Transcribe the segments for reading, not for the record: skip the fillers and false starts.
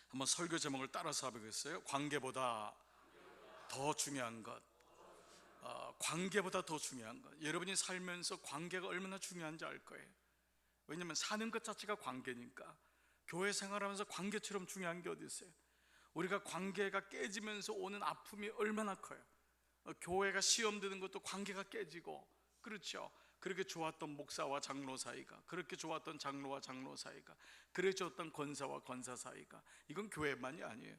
한번 설교 제목을 따라서 해보겠어요? 관계보다 더 중요한 것. 관계보다 더 중요한 것. 여러분이 살면서 관계가 얼마나 중요한지 알 거예요. 왜냐하면 사는 것 자체가 관계니까. 교회 생활하면서 관계처럼 중요한 게 어디 있어요? 우리가 관계가 깨지면서 오는 아픔이 얼마나 커요. 교회가 시험 드는 것도 관계가 깨지고, 그렇죠? 그렇게 좋았던 목사와 장로 사이가, 그렇게 좋았던 장로와 장로 사이가, 그렇게 좋았던 권사와 권사 사이가, 이건 교회만이 아니에요.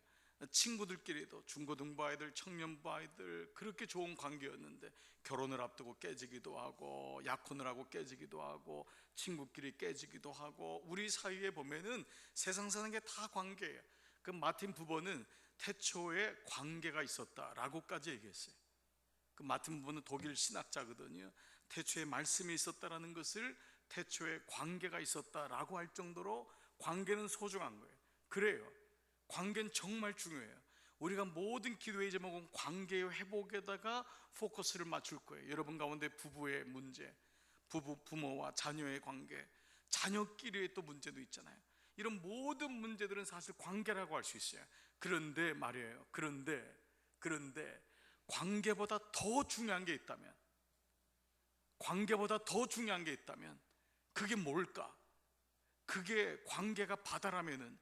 친구들끼리도, 중고등부 아이들, 청년부 아이들, 그렇게 좋은 관계였는데 결혼을 앞두고 깨지기도 하고, 약혼을 하고 깨지기도 하고, 친구끼리 깨지기도 하고. 우리 사이에 보면은 세상 사는 게 다 관계예요. 그 마틴 부버는 태초에 관계가 있었다라고까지 얘기했어요. 그 마틴 부버는 독일 신학자거든요. 태초에 말씀이 있었다라는 것을 태초에 관계가 있었다라고 할 정도로 관계는 소중한 거예요. 그래요. 관계는 정말 중요해요. 우리가 모든 기도의 제목은 관계의 회복에다가 포커스를 맞출 거예요. 여러분 가운데 부부의 문제, 부모와 자녀의 관계, 자녀끼리의 또 문제도 있잖아요. 이런 모든 문제들은 사실 관계라고 할 수 있어요. 그런데 말이에요. 그런데 관계보다 더 중요한 게 있다면, 관계보다 더 중요한 게 있다면 그게 뭘까? 그게 관계가 바다라면은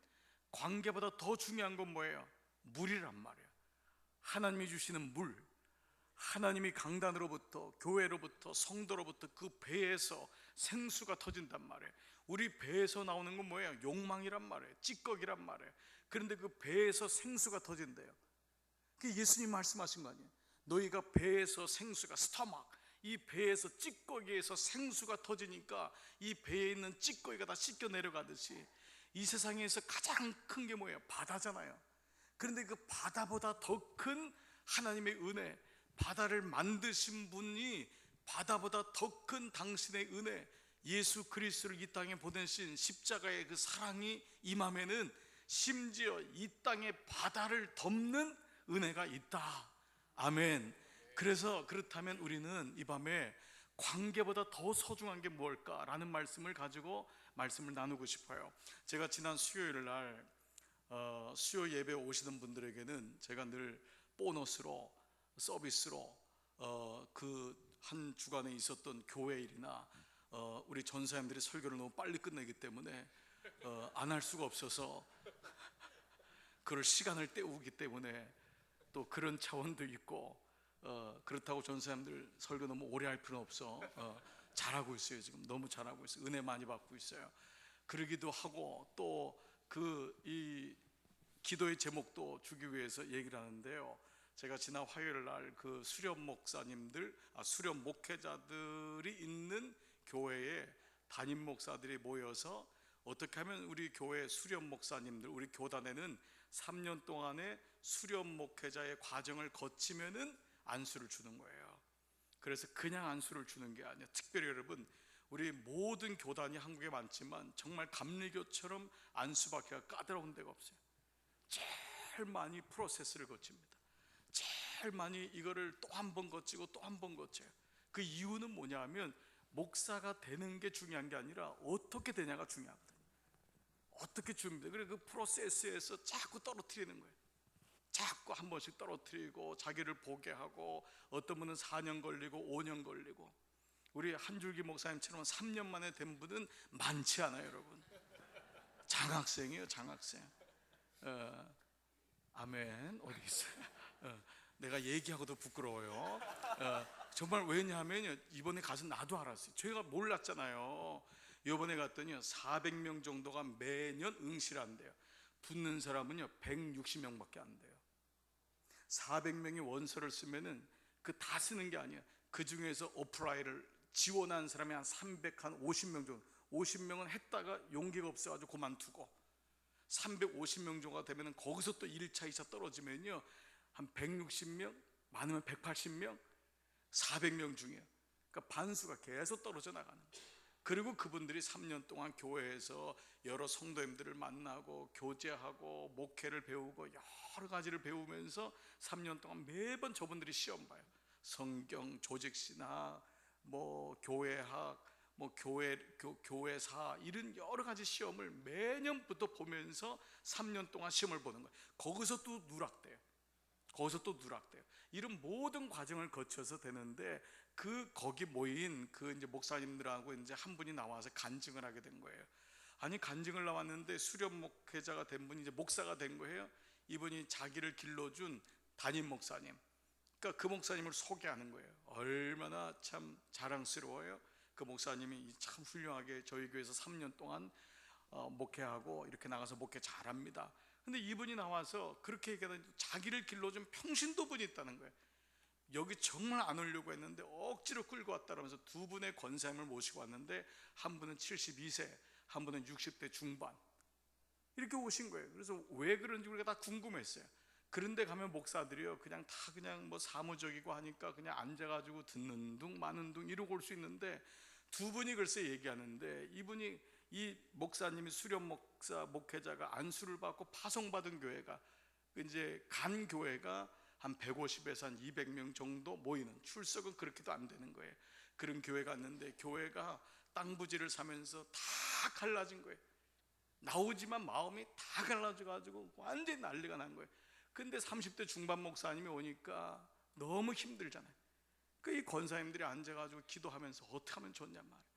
관계보다 더 중요한 건 뭐예요? 물이란 말이에요. 하나님이 주시는 물, 하나님이 강단으로부터, 교회로부터, 성도로부터 그 배에서 생수가 터진단 말이에요. 우리 배에서 나오는 건 뭐예요? 욕망이란 말이에요. 찌꺼기란 말이에요. 그런데 그 배에서 생수가 터진대요. 그게 예수님 말씀하신 거 아니에요? 너희가 배에서 생수가, 스토막, 이 배에서 찌꺼기에서 생수가 터지니까 이 배에 있는 찌꺼기가 다 씻겨 내려가듯이 이 세상에서 가장 큰 게 뭐예요? 바다잖아요. 그런데 그 바다보다 더 큰 하나님의 은혜, 바다를 만드신 분이, 바다보다 더 큰 당신의 은혜, 예수 그리스도를 이 땅에 보내신 십자가의 그 사랑이 임하면은 심지어 이 땅의 바다를 덮는 은혜가 있다. 아멘. 그래서 그렇다면 우리는 이 밤에 관계보다 더 소중한 게 뭘까라는 말씀을 가지고 말씀을 나누고 싶어요. 제가 지난 수요일 날 수요 예배 오시는 분들에게는 제가 늘 보너스로, 서비스로 그 한 주간에 있었던 교회 일이나 우리 전사님들이 설교를 너무 빨리 끝내기 때문에 안 할 수가 없어서 그럴 시간을 때우기 때문에 또 그런 차원도 있고, 그렇다고 전사님들 설교 너무 오래 할 필요는 없어. 잘하고 있어요. 지금 너무 잘하고 있어요. 은혜 많이 받고 있어요. 그러기도 하고, 또 이 기도의 제목도 주기 위해서 얘기를 하는데요. 제가 지난 화요일 날 그 수련 목사님들, 수련 목회자들이 있는 교회에 담임 목사들이 모여서 어떻게 하면 우리 교회 수련 목사님들, 우리 교단에는 3년 동안의 수련 목회자의 과정을 거치면은 안수를 주는 거예요. 그래서 그냥 안수를 주는 게 아니라, 특별히 여러분, 우리 모든 교단이 한국에 많지만 정말 감리교처럼 안수받기가 까다로운 데가 없어요. 제일 많이 프로세스를 거칩니다. 제일 많이 이거를 또 한 번 거치고 또 한 번 거쳐요. 그 이유는 뭐냐 하면, 목사가 되는 게 중요한 게 아니라 어떻게 되냐가 중요하거든요. 어떻게 준비돼. 그래, 그 프로세스에서 자꾸 떨어뜨리는 거예요. 자꾸 한 번씩 떨어뜨리고 자기를 보게 하고, 어떤 분은 4년 걸리고 5년 걸리고. 우리 한줄기 목사님처럼 3년 만에 된 분은 많지 않아요, 여러분. 장학생이에요, 장학생. 아멘. 어디 있어요? 내가 얘기하고도 부끄러워요. 정말. 왜냐하면 이번에 가서 나도 알았어요. 제가 몰랐잖아요. 이번에 갔더니 400명 정도가 매년 응시한대요. 붙는 사람은요 160명밖에 안 돼요. 400명이 원서를 쓰면은 그 다 쓰는 게 아니에요. 그 중에서 어플라이를 지원한 사람이 한 350명 정도, 50명은 했다가 용기가 없어가지고 그만두고, 350명 정도가 되면 거기서 또 1차 2차 떨어지면요 한 160명, 많으면 180명, 400명 중에, 그러니까 반수가 계속 떨어져 나가는 거예요. 그리고 그분들이 3년 동안 교회에서 여러 성도님들을 만나고 교제하고 목회를 배우고 여러 가지를 배우면서 3년 동안 매번 저분들이 시험 봐요. 성경, 조직신학, 뭐 교회학, 뭐 교회사 이런 여러 가지 시험을 매년부터 보면서 3년 동안 시험을 보는 거예요. 거기서 또 누락돼요. 이런 모든 과정을 거쳐서 되는데 거기 모인 이제 목사님들하고 이제 한 분이 나와서 간증을 하게 된 거예요. 아니, 간증을 나왔는데 수련 목회자가 된 분이 이제 목사가 된 거예요. 이분이 자기를 길러준 담임 목사님, 그러니까 그 목사님을 소개하는 거예요. 얼마나 참 자랑스러워요. 그 목사님이 참 훌륭하게 저희 교회에서 3년 동안 목회하고 이렇게 나가서 목회 잘합니다. 근데 이분이 나와서 그렇게 얘기하더니 자기를 길러준 평신도 분이 있다는 거예요. 여기 정말 안 오려고 했는데 억지로 끌고 왔다면서 두 분의 권사님을 모시고 왔는데 한 분은 72세, 한 분은 60대 중반 이렇게 오신 거예요. 그래서 왜 그런지 우리가 다 궁금했어요. 그런데 가면 목사들이요 그냥 뭐 사무적이고 하니까 그냥 앉아가지고 듣는 둥 마는 둥 이러고 올 수 있는데 두 분이 글쎄 얘기하는데 이분이 이 목사님이 수련 목사 목회자가 안수를 받고 파송받은 교회가 이제 간 교회가 한 150에서 한 200명 정도 모이는, 출석은 그렇게도 안 되는 거예요. 그런 교회가 있는데 교회가 땅 부지를 사면서 다 갈라진 거예요. 나오지만 마음이 다 갈라져 가지고 완전히 난리가 난 거예요. 근데 30대 중반 목사님이 오니까 너무 힘들잖아요. 이 권사님들이 앉아가지고 기도하면서 어떻게 하면 좋냐 말이에요.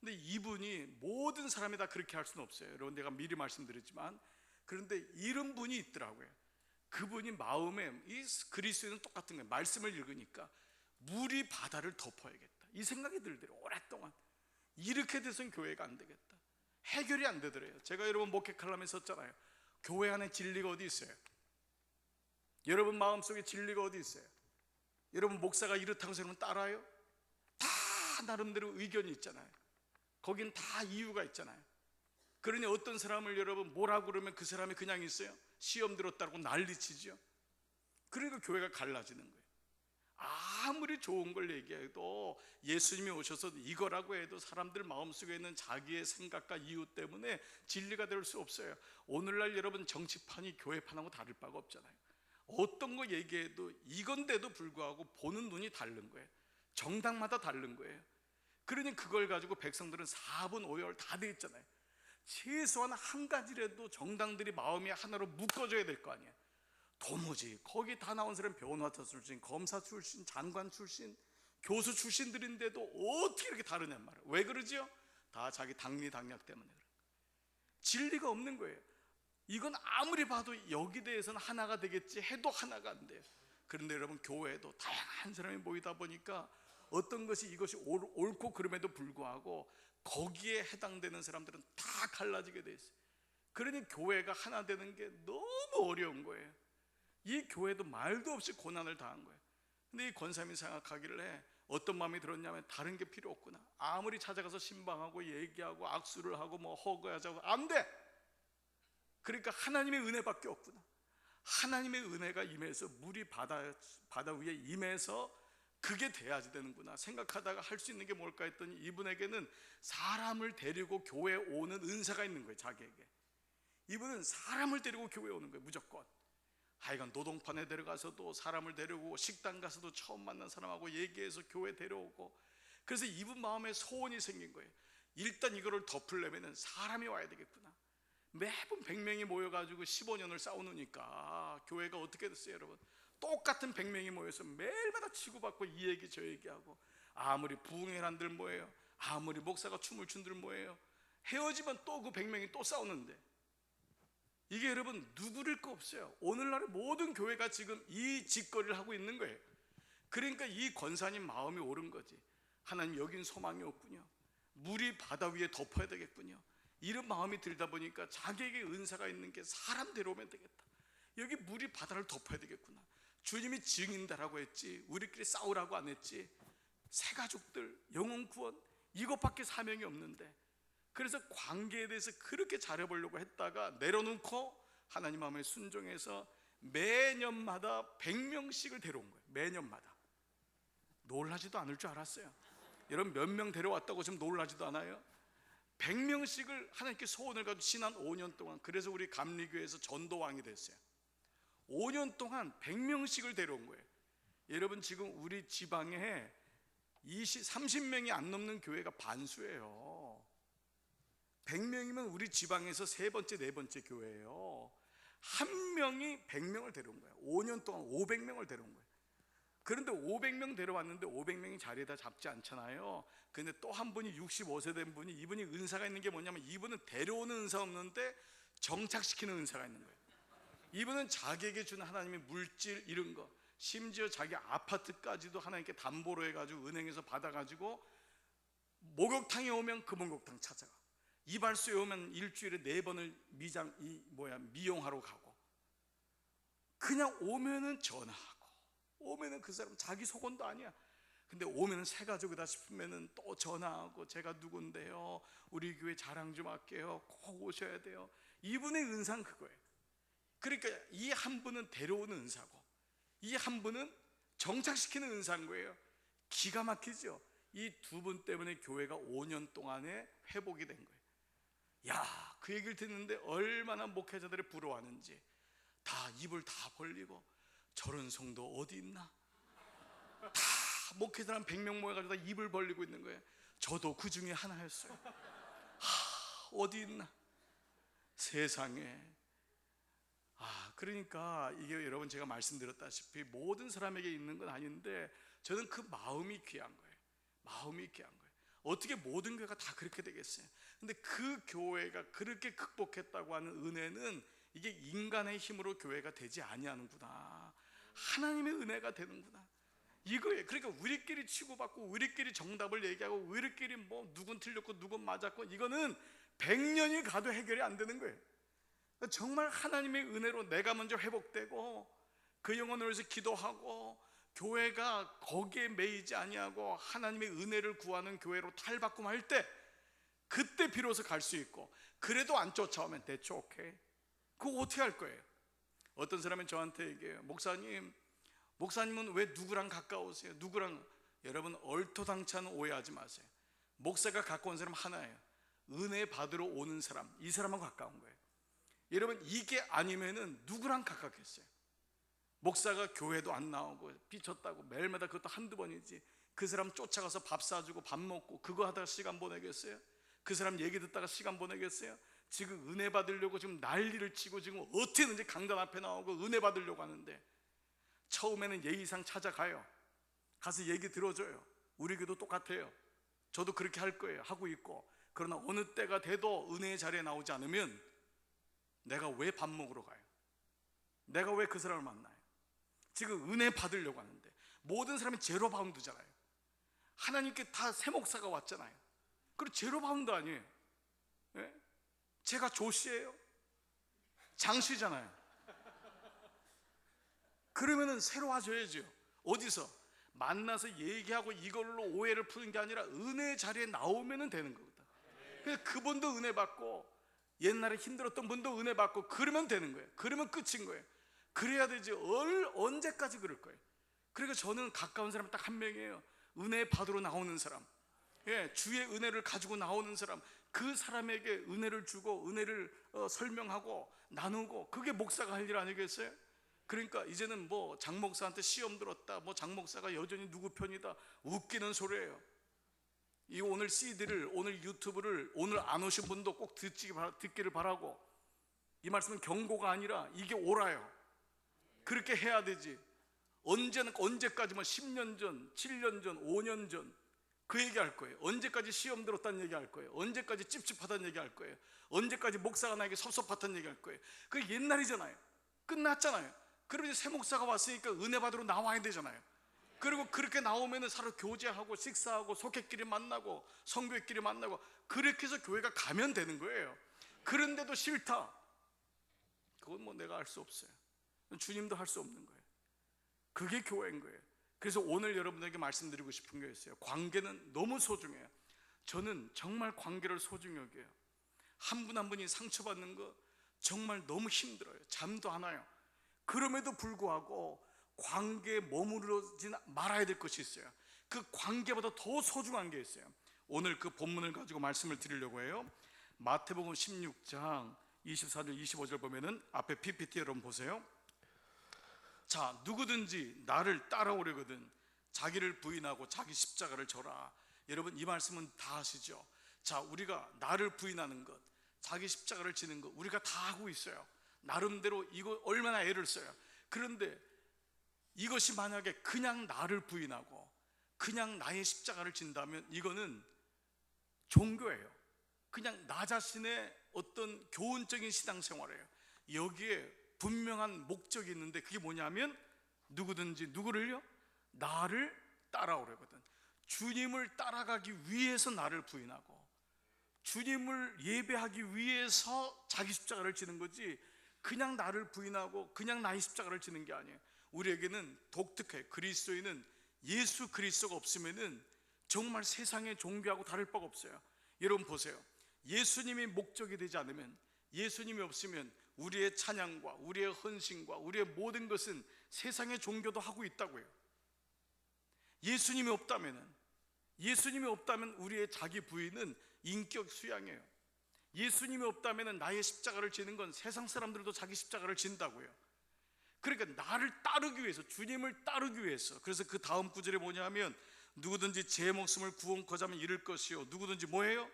근데 이분이 모든 사람이 다 그렇게 할 수는 없어요. 여러분, 내가 미리 말씀드렸지만, 그런데 이런 분이 있더라고요. 그분이 마음에 이 그리스도는 똑같은 거예요. 말씀을 읽으니까 물이 바다를 덮어야겠다 이 생각이 들더래요. 오랫동안 이렇게 돼서는 교회가 안 되겠다, 해결이 안 되더래요. 제가 여러분 목회 칼럼에 썼잖아요. 교회 안에 진리가 어디 있어요? 여러분 마음속에 진리가 어디 있어요? 여러분 목사가 이렇다고 해서 여러분 따라요? 다 나름대로 의견이 있잖아요. 거긴 다 이유가 있잖아요. 그러니 어떤 사람을 여러분 뭐라고 그러면 그 사람이 그냥 있어요? 시험 들었다고 난리치죠. 그러니까 교회가 갈라지는 거예요. 아무리 좋은 걸 얘기해도 예수님이 오셔서 이거라고 해도 사람들 마음속에 있는 자기의 생각과 이유 때문에 진리가 될 수 없어요. 오늘날 여러분 정치판이 교회판하고 다를 바가 없잖아요. 어떤 거 얘기해도 이건데도 불구하고 보는 눈이 다른 거예요. 정당마다 다른 거예요. 그러니 그걸 가지고 백성들은 4분 5열 다 돼 있잖아요. 최소한 한 가지라도 정당들이 마음이 하나로 묶어져야 될 거 아니에요. 도무지 거기 다 나온 사람 변호사 출신, 검사 출신, 장관 출신, 교수 출신들인데도 어떻게 이렇게 다르냔 말이에요. 왜 그러지요? 다 자기 당리당략 때문에 그래요. 진리가 없는 거예요. 이건 아무리 봐도 여기 대해서는 하나가 되겠지 해도 하나가 안 돼요. 그런데 여러분 교회에도 다양한 사람이 모이다 보니까 어떤 것이 이것이 옳고 그럼에도 불구하고 거기에 해당되는 사람들은 다 갈라지게 돼 있어요. 그러니 교회가 하나 되는 게 너무 어려운 거예요. 이 교회도 말도 없이 고난을 당한 거예요. 근데 이 권사님이 생각하기를 해. 어떤 마음이 들었냐면 다른 게 필요 없구나. 아무리 찾아가서 신방하고 얘기하고 악수를 하고 뭐 허거하자고 안 돼. 그러니까 하나님의 은혜밖에 없구나. 하나님의 은혜가 임해서 물이 바다 위에 임해서 그게 돼야지 되는구나 생각하다가 할 수 있는 게 뭘까 했더니 이분에게는 사람을 데리고 교회에 오는 은사가 있는 거예요. 자기에게 이분은 사람을 데리고 교회에 오는 거예요. 무조건. 하여간 노동판에 데려가서도 사람을 데려오고 식당 가서도 처음 만난 사람하고 얘기해서 교회 데려오고. 그래서 이분 마음에 소원이 생긴 거예요. 일단 이거를 덮으려면 사람이 와야 되겠구나. 매번 100명이 모여가지고 15년을 싸우니까 교회가 어떻게 됐어요 여러분? 똑같은 100명이 모여서 매일마다 치고받고 이 얘기 저 얘기하고, 아무리 부흥회란들 뭐예요, 아무리 목사가 춤을 춘들 뭐예요, 헤어지면 또 그 100명이 또 싸우는데 이게 여러분 누구를 거 없어요. 오늘날의 모든 교회가 지금 이 짓거리를 하고 있는 거예요. 그러니까 이 권사님 마음이 옳은 거지. 하나님 여긴 소망이 없군요. 물이 바다 위에 덮어야 되겠군요. 이런 마음이 들다 보니까 자기에게 은사가 있는 게 사람 데려오면 되겠다. 여기 물이 바다를 덮어야 되겠구나. 주님이 증인다라고 했지 우리끼리 싸우라고 안 했지. 새 가족들 영혼 구원 이것밖에 사명이 없는데, 그래서 관계에 대해서 그렇게 잘해보려고 했다가 내려놓고 하나님 마음에 순종해서 매년마다 100명씩을 데려온 거예요. 매년마다. 놀라지도 않을 줄 알았어요. 여러분 몇 명 데려왔다고 지금 놀라지도 않아요? 100명씩을 하나님께 소원을 가지고 지난 5년 동안, 그래서 우리 감리교회에서 전도왕이 됐어요. 5년 동안 100명씩을 데려온 거예요. 여러분 지금 우리 지방에 30명이 안 넘는 교회가 반수예요. 100명이면 우리 지방에서 세 번째, 네 번째 교회예요. 한 명이 100명을 데려온 거예요. 5년 동안 500명을 데려온 거예요. 그런데 500명 데려왔는데 500명이 자리에다 잡지 않잖아요. 근데 또 한 분이 65세 된 분이, 이분이 은사가 있는 게 뭐냐면 이분은 데려오는 은사 없는데 정착시키는 은사가 있는 거예요. 이분은 자기에게 준 하나님의 물질 이런 거, 심지어 자기 아파트까지도 하나님께 담보로 해가지고 은행에서 받아가지고 목욕탕에 오면 그 목욕탕 찾아가, 이발소에 오면 일주일에 4번을 미용하러 가고, 그냥 오면은 전화하고, 오면은 그 사람 자기 속언도 아니야. 근데 오면은 새 가족이다 싶으면은 또 전화하고, 제가 누군데요, 우리 교회 자랑 좀 할게요, 꼭 오셔야 돼요. 이분의 은사는 그거예요. 그러니까 이 한 분은 데려오는 은사고, 이 한 분은 정착시키는 은사인 거예요. 기가 막히죠. 이 두 분 때문에 교회가 5년 동안에 회복이 된 거예요. 야, 그 얘기를 듣는데 얼마나 목회자들이 부러워하는지. 다 입을 다 벌리고, 저런 성도 어디 있나? 다 목회자 한 100명 모여가지고 다 입을 벌리고 있는 거예요. 저도 그 중에 하나였어요. 어디 있나? 세상에. 그러니까 이게 여러분, 제가 말씀드렸다시피 모든 사람에게 있는 건 아닌데, 저는 그 마음이 귀한 거예요. 마음이 귀한 거예요. 어떻게 모든 교회가 다 그렇게 되겠어요? 근데 그 교회가 그렇게 극복했다고 하는 은혜는 이게 인간의 힘으로 교회가 되지 아니하는구나, 하나님의 은혜가 되는구나, 이거예요. 그러니까 우리끼리 치고받고, 우리끼리 정답을 얘기하고, 우리끼리 뭐 누군 틀렸고 누군 맞았고, 이거는 100년이 가도 해결이 안 되는 거예요. 정말 하나님의 은혜로 내가 먼저 회복되고, 그 영혼을 위해서 기도하고, 교회가 거기에 매이지 아니하고 하나님의 은혜를 구하는 교회로 탈바꿈할 때, 그때 비로소 갈 수 있고, 그래도 안 쫓아오면 대충 오케이. 그거 어떻게 할 거예요? 어떤 사람은 저한테 얘기해요. 목사님은 왜 누구랑 가까우세요? 누구랑? 여러분, 얼토당찬 오해하지 마세요. 목사가 가까운 사람 하나예요. 은혜 받으러 오는 사람, 이 사람하고 가까운 거예요. 여러분, 이게 아니면은 누구랑 가깝겠어요? 목사가 교회도 안 나오고 삐쳤다고 매일마다, 그것도 한두 번이지, 그 사람 쫓아가서 밥 사주고 밥 먹고 그거 하다가 시간 보내겠어요? 그 사람 얘기 듣다가 시간 보내겠어요? 지금 은혜 받으려고 지금 난리를 치고 지금 어떻게든지 강단 앞에 나오고 은혜 받으려고 하는데, 처음에는 예의상 찾아가요. 가서 얘기 들어줘요. 우리 교도 똑같아요. 저도 그렇게 할 거예요. 하고 있고. 그러나 어느 때가 돼도 은혜의 자리에 나오지 않으면 내가 왜 밥 먹으러 가요? 내가 왜 그 사람을 만나요? 지금 은혜 받으려고 하는데, 모든 사람이 제로 바운드잖아요. 하나님께 다 새 목사가 왔잖아요. 그리고 제로 바운드 아니에요. 예? 제가 조씨예요? 장씨잖아요. 그러면은 새로 와줘야죠. 어디서? 만나서 얘기하고 이걸로 오해를 푸는 게 아니라 은혜의 자리에 나오면 되는 거거든. 그래서 그분도 은혜 받고, 옛날에 힘들었던 분도 은혜 받고, 그러면 되는 거예요. 그러면 끝인 거예요. 그래야 되지. 언제까지 그럴 거예요? 그러니까 저는 가까운 사람 딱 한 명이에요. 은혜 받으러 나오는 사람, 주의 은혜를 가지고 나오는 사람, 그 사람에게 은혜를 주고 은혜를 설명하고 나누고, 그게 목사가 할 일 아니겠어요? 그러니까 이제는 뭐 장목사한테 시험 들었다, 뭐 장목사가 여전히 누구 편이다, 웃기는 소리예요. 이 오늘 CD를, 오늘 유튜브를 오늘 안 오신 분도 꼭 듣기를 바라고, 이 말씀은 경고가 아니라 이게 옳아요. 그렇게 해야 되지. 언제까지 뭐 10년 전, 7년 전, 5년 전 그 얘기 할 거예요. 언제까지 시험 들었다는 얘기 할 거예요. 언제까지 찝찝하다는 얘기 할 거예요. 언제까지 목사가 나에게 섭섭하다는 얘기 할 거예요. 그게 옛날이잖아요. 끝났잖아요. 그러면 이제 새 목사가 왔으니까 은혜 받으러 나와야 되잖아요. 그리고 그렇게 나오면 서로 교제하고 식사하고 속회끼리 만나고 성교회끼리 만나고, 그렇게 해서 교회가 가면 되는 거예요. 그런데도 싫다, 그건 뭐 내가 할 수 없어요. 주님도 할 수 없는 거예요. 그게 교회인 거예요. 그래서 오늘 여러분에게 말씀드리고 싶은 게 있어요. 관계는 너무 소중해요. 저는 정말 관계를 소중히 여겨요. 한 분 한 분이 상처받는 거 정말 너무 힘들어요. 잠도 안 와요. 그럼에도 불구하고 관계에 머무르지 말아야 될 것이 있어요. 그 관계보다 더 소중한 게 있어요. 오늘 그 본문을 가지고 말씀을 드리려고 해요. 마태복음 16장 24절 25절 보면은, 앞에 PPT 여러분 보세요. 자, 누구든지 나를 따라오려거든 자기를 부인하고 자기 십자가를 져라. 여러분, 이 말씀은 다 아시죠? 자, 우리가 나를 부인하는 것, 자기 십자가를 지는 것, 우리가 다 하고 있어요. 나름대로 이거 얼마나 애를 써요. 그런데 이것이 만약에 그냥 나를 부인하고 그냥 나의 십자가를 진다면 이거는 종교예요. 그냥 나 자신의 어떤 교훈적인 신앙생활이에요. 여기에 분명한 목적이 있는데, 그게 뭐냐면 누구든지 누구를요? 나를 따라오려거든. 주님을 따라가기 위해서 나를 부인하고 주님을 예배하기 위해서 자기 십자가를 지는 거지, 그냥 나를 부인하고 그냥 나의 십자가를 지는 게 아니에요. 우리에게는 독특해. 그리스도인은 예수 그리스도가 없으면은 정말 세상의 종교하고 다를 바가 없어요. 여러분 보세요. 예수님이 목적이 되지 않으면, 예수님이 없으면 우리의 찬양과 우리의 헌신과 우리의 모든 것은 세상의 종교도 하고 있다고요. 예수님이 없다면 우리의 자기 부인은 인격 수양이에요. 예수님이 없다면 나의 십자가를 지는 건 세상 사람들도 자기 십자가를 진다고요. 그러니까 나를 따르기 위해서, 주님을 따르기 위해서. 그래서 그 다음 구절에 뭐냐면 누구든지 제 목숨을 구원코자 하면 잃을 것이요, 누구든지 뭐예요?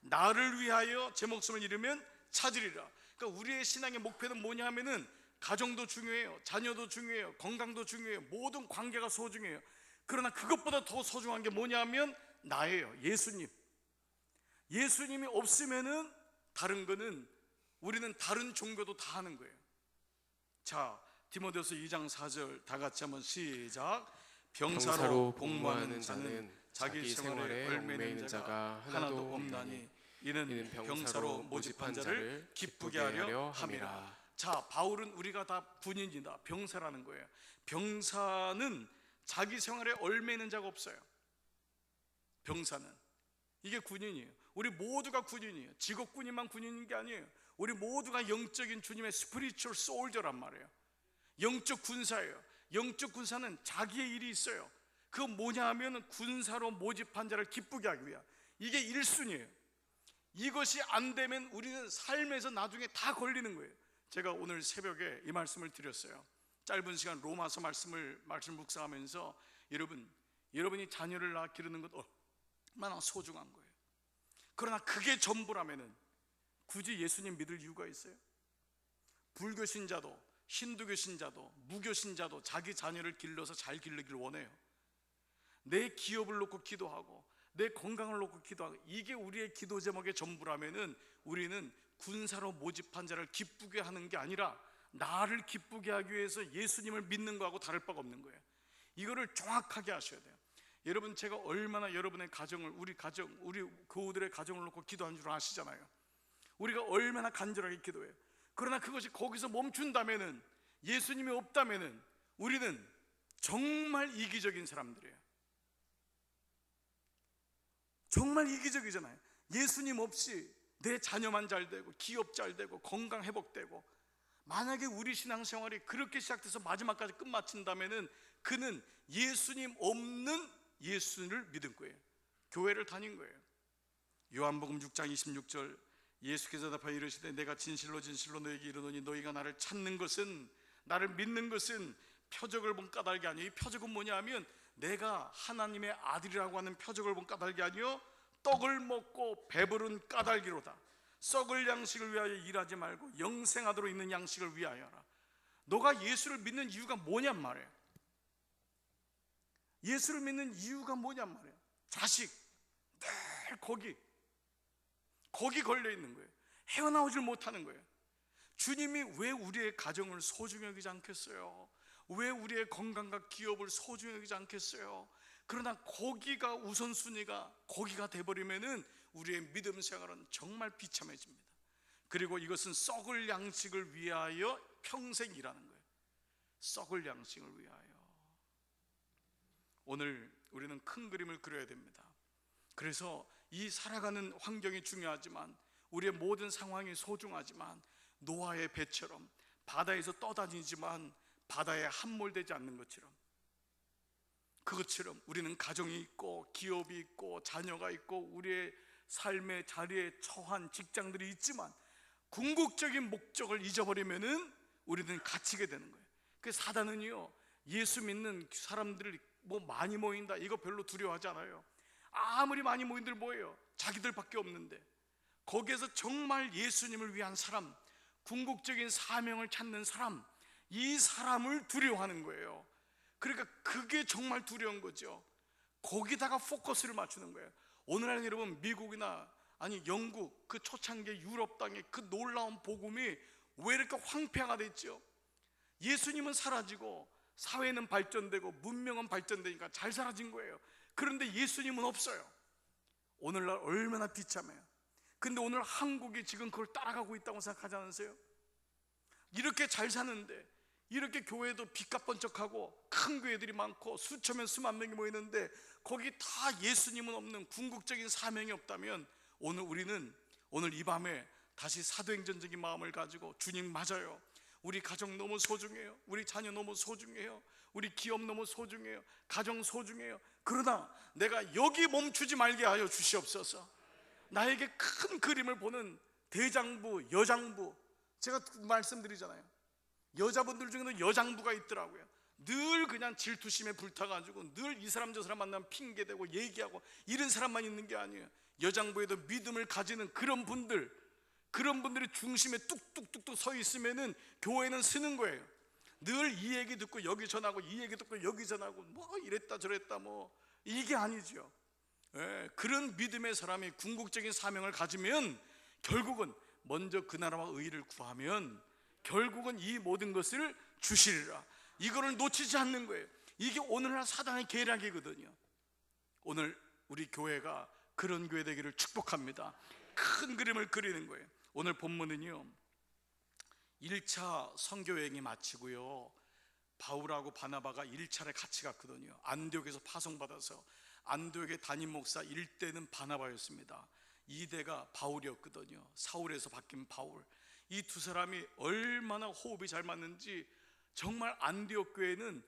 나를 위하여 제 목숨을 잃으면 찾으리라. 그러니까 우리의 신앙의 목표는 뭐냐 하면은 가정도 중요해요, 자녀도 중요해요, 건강도 중요해요, 모든 관계가 소중해요. 그러나 그것보다 더 소중한 게 뭐냐 하면 나예요. 예수님이 없으면은 다른 거는, 우리는 다른 종교도 다 하는 거예요. 자, 디모데후서 2장 4절 다 같이 한번 시작. 병사로 복무하는 자는 자기 생활에 얽매이는 자가 하나도 없나니 이는 병사로 모집한 자를 기쁘게 하려 함이라. 자, 바울은 우리가 다 군인이다, 병사라는 거예요. 병사는 자기 생활에 얽매이는 자가 없어요. 병사는, 이게 군인이에요. 우리 모두가 군인이에요. 직업군인만 군인인 게 아니에요. 우리 모두가 영적인 주님의 스피리추얼 솔저란 말이에요. 영적 군사예요. 영적 군사는 자기의 일이 있어요. 그건 뭐냐 하면 군사로 모집한 자를 기쁘게 하기 위한, 이게 1순위예요. 이것이 안 되면 우리는 삶에서 나중에 다 걸리는 거예요. 제가 오늘 새벽에 이 말씀을 드렸어요. 짧은 시간 로마서 말씀 묵상하면서 여러분이 자녀를 낳아 기르는 것 얼마나 소중한 거예요. 그러나 그게 전부라면은 굳이 예수님 믿을 이유가 있어요? 불교 신자도 힌두교 신자도 무교 신자도 자기 자녀를 길러서 잘 기르기를 원해요. 내 기업을 놓고 기도하고 내 건강을 놓고 기도하고, 이게 우리의 기도 제목의 전부라면은 우리는 군사로 모집한 자를 기쁘게 하는 게 아니라 나를 기쁘게 하기 위해서 예수님을 믿는 거하고 다를 바가 없는 거예요. 이거를 정확하게 하셔야 돼요. 여러분, 제가 얼마나 여러분의 가정을, 우리 교우들의 가정을 놓고 기도한 줄 아시잖아요. 우리가 얼마나 간절하게 기도해요. 그러나 그것이 거기서 멈춘다면은, 예수님이 없다면은 우리는 정말 이기적인 사람들이에요. 정말 이기적이잖아요. 예수님 없이 내 자녀만 잘 되고 기업 잘 되고 건강 회복되고, 만약에 우리 신앙생활이 그렇게 시작돼서 마지막까지 끝마친다면은 그는 예수님 없는 예수를 믿은 거예요. 교회를 다닌 거예요. 요한복음 6장 26절, 예수께서 대답하여 이르시되 내가 진실로 진실로 너에게 이르노니 너희가 나를 찾는 것은, 나를 믿는 것은 표적을 본 까닭이 아니에요. 이 표적은 뭐냐 하면 내가 하나님의 아들이라고 하는 표적을 본 까닭이 아니요 떡을 먹고 배부른 까닭이로다. 썩을 양식을 위하여 일하지 말고 영생하도록 있는 양식을 위하여라. 너가 예수를 믿는 이유가 뭐냔 말이에요. 예수를 믿는 이유가 뭐냔 말이에요. 자식, 늘 거기 걸려 있는 거예요. 헤어나오질 못하는 거예요. 주님이 왜 우리의 가정을 소중히 여기지 않겠어요? 왜 우리의 건강과 기업을 소중히 여기지 않겠어요? 그러나 거기가 우선순위가 거기가 돼버리면은 우리의 믿음 생활은 정말 비참해집니다. 그리고 이것은 썩을 양식을 위하여 평생 일하는 거예요. 썩을 양식을 위하여. 오늘 우리는 큰 그림을 그려야 됩니다. 그래서 이 살아가는 환경이 중요하지만, 우리의 모든 상황이 소중하지만, 노아의 배처럼 바다에서 떠다니지만 바다에 함몰되지 않는 것처럼, 그것처럼 우리는 가정이 있고 기업이 있고 자녀가 있고 우리의 삶의 자리에 처한 직장들이 있지만 궁극적인 목적을 잊어버리면은 우리는 갇히게 되는 거예요. 그 사단은요, 예수 믿는 사람들을 뭐 많이 모인다 이거 별로 두려워하지 않아요. 아무리 많이 모인들 뭐예요? 자기들밖에 없는데 거기에서 정말 예수님을 위한 사람, 궁극적인 사명을 찾는 사람, 이 사람을 두려워하는 거예요. 그러니까 그게 정말 두려운 거죠. 거기다가 포커스를 맞추는 거예요. 오늘날 여러분 미국이나 아니 영국 그 초창기 유럽 땅에 그 놀라운 복음이 왜 이렇게 황폐화가 됐죠? 예수님은 사라지고 사회는 발전되고 문명은 발전되니까 잘 사라진 거예요. 그런데 예수님은 없어요. 오늘날 얼마나 비참해요. 근데 오늘 한국이 지금 그걸 따라가고 있다고 생각하지 않으세요? 이렇게 잘 사는데, 이렇게 교회도 빛값 번쩍하고 큰 교회들이 많고 수천명 수만 명이 모이는데 거기 다 예수님은 없는 궁극적인 사명이 없다면 오늘 우리는 오늘 이 밤에 다시 사도행전적인 마음을 가지고 주님 맞아요, 우리 가정 너무 소중해요, 우리 자녀 너무 소중해요, 우리 기업 너무 소중해요, 가정 소중해요. 그러나 내가 여기 멈추지 말게 하여 주시옵소서. 나에게 큰 그림을 보는 대장부, 여장부, 제가 말씀드리잖아요. 여자분들 중에는 여장부가 있더라고요. 늘 그냥 질투심에 불타가지고 늘 이 사람 저 사람 만나면 핑계대고 얘기하고 이런 사람만 있는 게 아니에요. 여장부에도 믿음을 가지는 그런 분들이 중심에 뚝뚝뚝뚝 서 있으면은 교회는 쓰는 거예요. 늘 이 얘기 듣고 여기 전하고 이 얘기 듣고 여기 전하고 뭐 이랬다 저랬다 뭐 이게 아니죠. 예, 그런 믿음의 사람이 궁극적인 사명을 가지면 결국은 먼저 그 나라와 의를 구하면 결국은 이 모든 것을 주시리라. 이거를 놓치지 않는 거예요. 이게 오늘날 사단의 계략이거든요. 오늘 우리 교회가 그런 교회 되기를 축복합니다. 큰 그림을 그리는 거예요. 오늘 본문은요 1차 선교여행이 마치고요 바울하고 바나바가 1차를 같이 갔거든요. 안디옥에서 파송받아서 안디옥의 담임 목사 1대는 바나바였습니다. 2대가 바울이었거든요. 사울에서 바뀐 바울. 이 두 사람이 얼마나 호흡이 잘 맞는지 정말 안디옥 교회는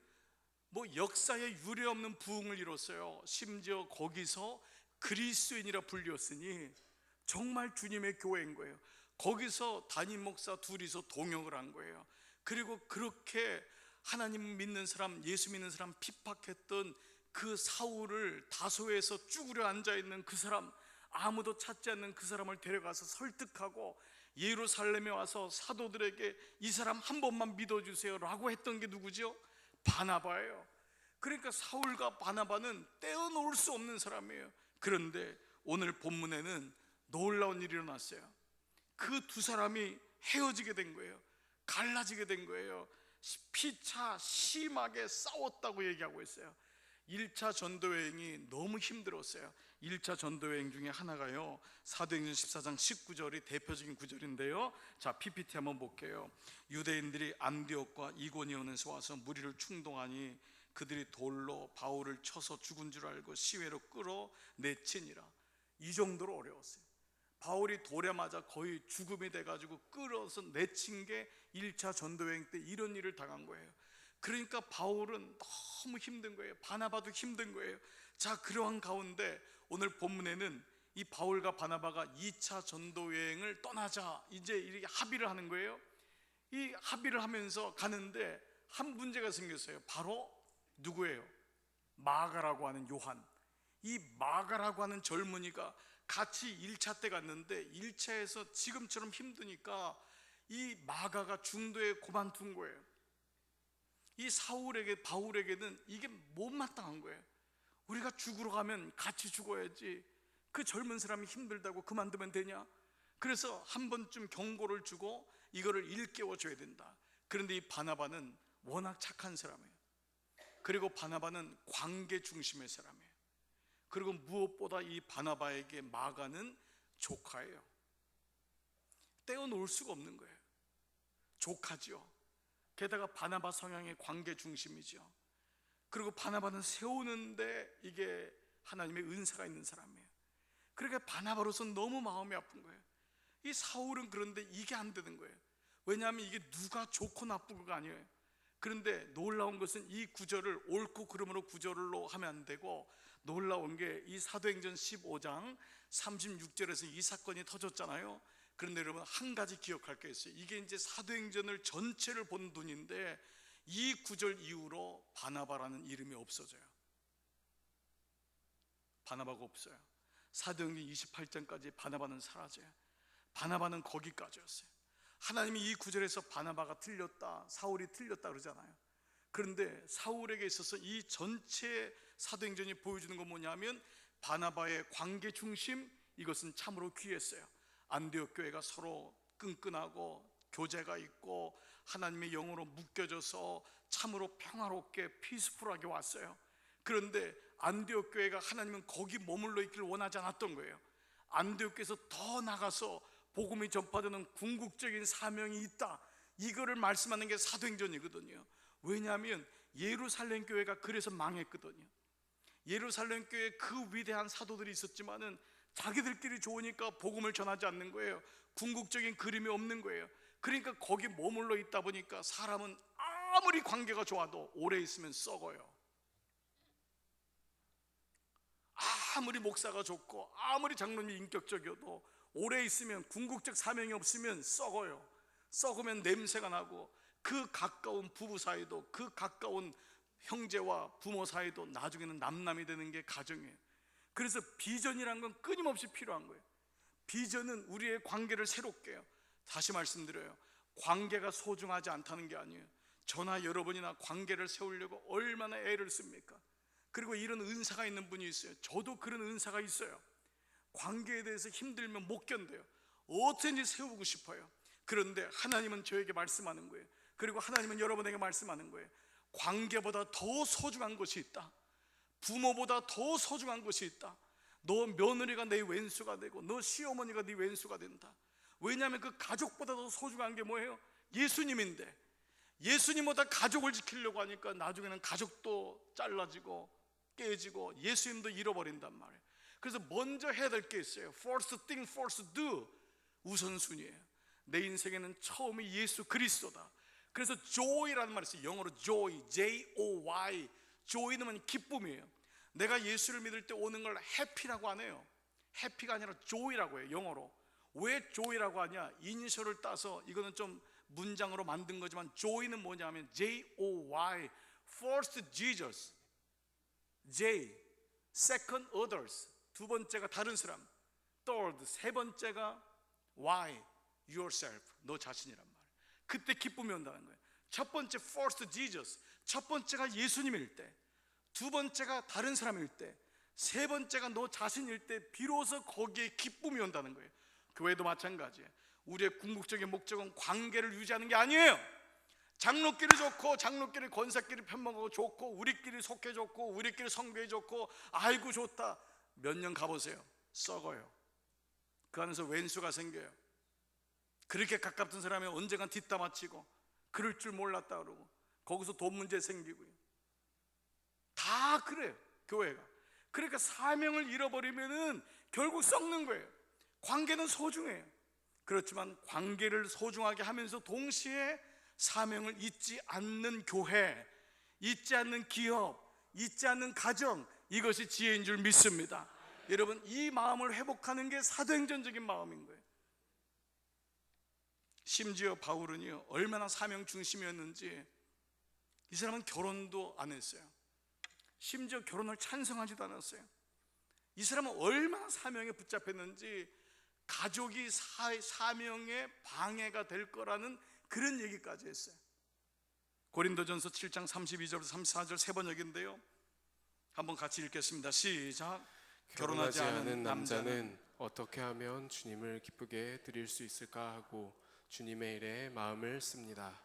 뭐 역사에 유례없는 부흥을 이뤘어요. 심지어 거기서 그리스도인이라 불렸으니 정말 주님의 교회인 거예요. 거기서 담임 목사 둘이서 동역을 한 거예요. 그리고 그렇게 하나님 믿는 사람, 예수 믿는 사람 핍박했던 그 사울을 다소에서 쭈그려 앉아있는 그 사람, 아무도 찾지 않는 그 사람을 데려가서 설득하고 예루살렘에 와서 사도들에게 이 사람 한 번만 믿어주세요 라고 했던 게 누구죠? 바나바예요. 그러니까 사울과 바나바는 떼어놓을 수 없는 사람이에요. 그런데 오늘 본문에는 놀라운 일이 일어났어요. 그 두 사람이 헤어지게 된 거예요. 갈라지게 된 거예요. 피차 심하게 싸웠다고 얘기하고 있어요. 1차 전도여행이 너무 힘들었어요. 1차 전도여행 중에 하나가요 사도행전 14장 19절이 대표적인 구절인데요. 자, PPT 한번 볼게요. 유대인들이 안디옥과 이고니온에서 와서 무리를 충동하니 그들이 돌로 바울을 쳐서 죽은 줄 알고 시외로 끌어내치니라. 이 정도로 어려웠어요. 바울이 돌에 맞아 거의 죽음이 돼가지고 끌어서 내친 게 1차 전도여행 때 이런 일을 당한 거예요. 그러니까 바울은 너무 힘든 거예요. 바나바도 힘든 거예요. 자, 그러한 가운데 오늘 본문에는 이 바울과 바나바가 2차 전도여행을 떠나자 이제 이렇게 합의를 하는 거예요. 이 합의를 하면서 가는데 한 문제가 생겼어요. 바로 누구예요? 마가라고 하는 요한. 이 마가라고 하는 젊은이가 같이 1차 때 갔는데 1차에서 지금처럼 힘드니까 이 마가가 중도에 고만둔 거예요. 이 사울에게, 바울에게는 이게 못마땅한 거예요. 우리가 죽으러 가면 같이 죽어야지, 그 젊은 사람이 힘들다고 그만두면 되냐? 그래서 한 번쯤 경고를 주고 이거를 일깨워 줘야 된다. 그런데 이 바나바는 워낙 착한 사람이에요. 그리고 바나바는 관계 중심의 사람이에요. 그리고 무엇보다 이 바나바에게 마가는 조카예요. 떼어놓을 수가 없는 거예요. 조카지요. 게다가 바나바 성향의 관계 중심이죠. 그리고 바나바는 세우는데 이게 하나님의 은사가 있는 사람이에요. 그러니까 바나바로서는 너무 마음이 아픈 거예요. 이 사울은 그런데 이게 안 되는 거예요. 왜냐하면 이게 누가 좋고 나쁘고가 아니에요. 그런데 놀라운 것은 이 구절을 옳고 그름으로 구절로 하면 안 되고, 놀라운 게 이 사도행전 15장 36절에서 이 사건이 터졌잖아요. 그런데 여러분 한 가지 기억할 게 있어요. 이게 이제 사도행전을 전체를 본 눈인데 이 구절 이후로 바나바라는 이름이 없어져요. 바나바가 없어요. 사도행전 28장까지 바나바는 사라져요. 바나바는 거기까지였어요. 하나님이 이 구절에서 바나바가 틀렸다, 사울이 틀렸다 그러잖아요. 그런데 사울에게 있어서 이 전체 사도행전이 보여주는 건 뭐냐면 바나바의 관계 중심, 이것은 참으로 귀했어요. 안디옥 교회가 서로 끈끈하고 교제가 있고 하나님의 영으로 묶여져서 참으로 평화롭게 피스풀하게 왔어요. 그런데 안디옥 교회가 하나님은 거기 머물러 있기를 원하지 않았던 거예요. 안디옥 교회에서 더 나가서 복음이 전파되는 궁극적인 사명이 있다, 이거를 말씀하는 게 사도행전이거든요. 왜냐하면 예루살렘 교회가 그래서 망했거든요. 예루살렘 교회에 그 위대한 사도들이 있었지만은 자기들끼리 좋으니까 복음을 전하지 않는 거예요. 궁극적인 그림이 없는 거예요. 그러니까 거기 머물러 있다 보니까 사람은 아무리 관계가 좋아도 오래 있으면 썩어요. 아무리 목사가 좋고 아무리 장로님이 인격적이어도 오래 있으면 궁극적 사명이 없으면 썩어요. 썩으면 냄새가 나고 그 가까운 부부 사이도, 그 가까운 형제와 부모 사이도 나중에는 남남이 되는 게 가정이에요. 그래서 비전이란 건 끊임없이 필요한 거예요. 비전은 우리의 관계를 새롭게 해요. 다시 말씀드려요, 관계가 소중하지 않다는 게 아니에요. 저나 여러분이나 관계를 세우려고 얼마나 애를 씁니까? 그리고 이런 은사가 있는 분이 있어요. 저도 그런 은사가 있어요. 관계에 대해서 힘들면 못 견뎌요. 어떻게든지 세우고 싶어요. 그런데 하나님은 저에게 말씀하는 거예요. 그리고 하나님은 여러분에게 말씀하는 거예요. 관계보다 더 소중한 것이 있다. 부모보다 더 소중한 것이 있다. 너 며느리가 내 왼수가 되고 너 시어머니가 네 왼수가 된다. 왜냐하면 그 가족보다 더 소중한 게 뭐예요? 예수님인데, 예수님보다 가족을 지키려고 하니까 나중에는 가족도 잘라지고 깨지고 예수님도 잃어버린단 말이에요. 그래서 먼저 해야 될 게 있어요. First thing first do, 우선순위예요. 내 인생에는 처음이 예수 그리스도다. 그래서 joy라는 말이 있어요. 영어로 joy, J-O-Y. joy는 기쁨이에요. 내가 예수를 믿을 때 오는 걸 happy라고 안 해요. happy가 아니라 joy라고 해요, 영어로. 왜 joy라고 하냐? 이니셜을 따서 이거는 좀 문장으로 만든 거지만 joy는 뭐냐면 J-O-Y, first Jesus, J, second others, 두 번째가 다른 사람, third, 세 번째가 Y, yourself, 너 자신이란 말이에요. 그때 기쁨이 온다는 거예요. 첫 번째 first Jesus, 첫 번째가 예수님일 때, 두 번째가 다른 사람일 때, 세 번째가 너 자신일 때 비로소 거기에 기쁨이 온다는 거예요. 교회도 마찬가지예요. 우리의 궁극적인 목적은 관계를 유지하는 게 아니에요. 장로끼리 좋고 장로끼리 권사끼리 편먹고 좋고 우리끼리 속해 좋고 우리끼리 성교해 좋고 아이고 좋다. 몇 년 가보세요. 썩어요. 그 안에서 왼수가 생겨요. 그렇게 가깝던 사람이 언젠간 뒷담 화치고 그럴 줄 몰랐다 그러고 거기서 돈 문제 생기고요. 다 그래요, 교회가. 그러니까 사명을 잃어버리면은 결국 썩는 거예요. 관계는 소중해요. 그렇지만 관계를 소중하게 하면서 동시에 사명을 잊지 않는 교회, 잊지 않는 기업, 잊지 않는 가정, 이것이 지혜인 줄 믿습니다. 여러분, 이 마음을 회복하는 게 사도행전적인 마음인 거예요. 심지어 바울은요, 얼마나 사명 중심이었는지, 이 사람은 결혼도 안 했어요. 심지어 결혼을 찬성하지도 않았어요. 이 사람은 얼마나 사명에 붙잡혔는지, 가족이 사명에 방해가 될 거라는 그런 얘기까지 했어요. 고린도전서 7장 32절부터 34절 세 번역인데요, 한번 같이 읽겠습니다. 시작. 결혼하지 않은 남자는 어떻게 하면 주님을 기쁘게 드릴 수 있을까 하고 주님의 일에 마음을 씁니다.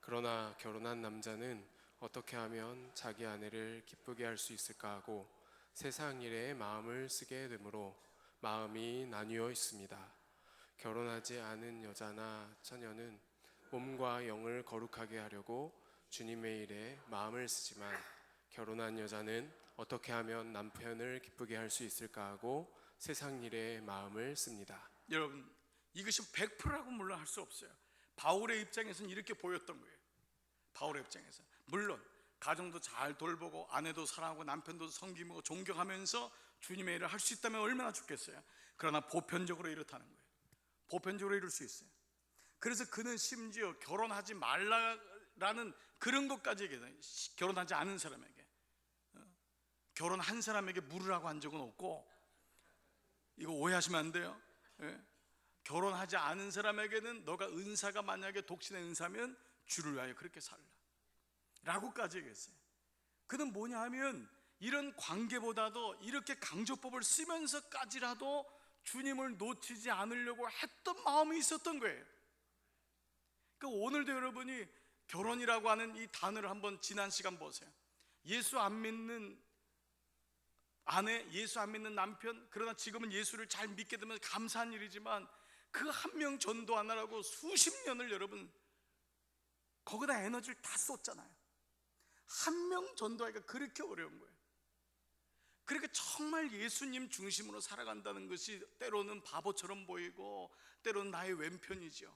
그러나 결혼한 남자는 어떻게 하면 자기 아내를 기쁘게 할 수 있을까 하고 세상 일에 마음을 쓰게 되므로 마음이 나뉘어 있습니다. 결혼하지 않은 여자나 처녀는 몸과 영을 거룩하게 하려고 주님의 일에 마음을 쓰지만 결혼한 여자는 어떻게 하면 남편을 기쁘게 할 수 있을까 하고 세상 일에 마음을 씁니다. 여러분, 이것이 100%라고 물론 할 수 없어요. 바울의 입장에서는 이렇게 보였던 거예요. 바울의 입장에서 물론 가정도 잘 돌보고 아내도 사랑하고 남편도 섬기고 존경하면서 주님의 일을 할 수 있다면 얼마나 좋겠어요. 그러나 보편적으로 이렇다는 거예요. 보편적으로 이럴 수 있어요. 그래서 그는 심지어 결혼하지 말라라는 그런 것까지 얘기해요. 결혼하지 않은 사람에게 결혼한 사람에게 물으라고 한 적은 없고, 이거 오해하시면 안 돼요. 예? 결혼하지 않은 사람에게는 너가 은사가 만약에 독신의 은사면 주를 위하여 그렇게 살라 라고까지 얘기했어요. 그는 뭐냐 하면 이런 관계보다도 이렇게 강조법을 쓰면서까지라도 주님을 놓치지 않으려고 했던 마음이 있었던 거예요. 그러니까 오늘도 여러분이 결혼이라고 하는 이 단어를 한번 지난 시간 보세요. 예수 안 믿는 아내, 예수 안 믿는 남편, 그러나 지금은 예수를 잘 믿게 되면 감사한 일이지만 그 한 명 전도하느라고 수십 년을 여러분 거기다 에너지를 다 쏟잖아요. 한 명 전도하기가 그렇게 어려운 거예요. 그러니까 정말 예수님 중심으로 살아간다는 것이 때로는 바보처럼 보이고 때로는 나의 왼편이죠.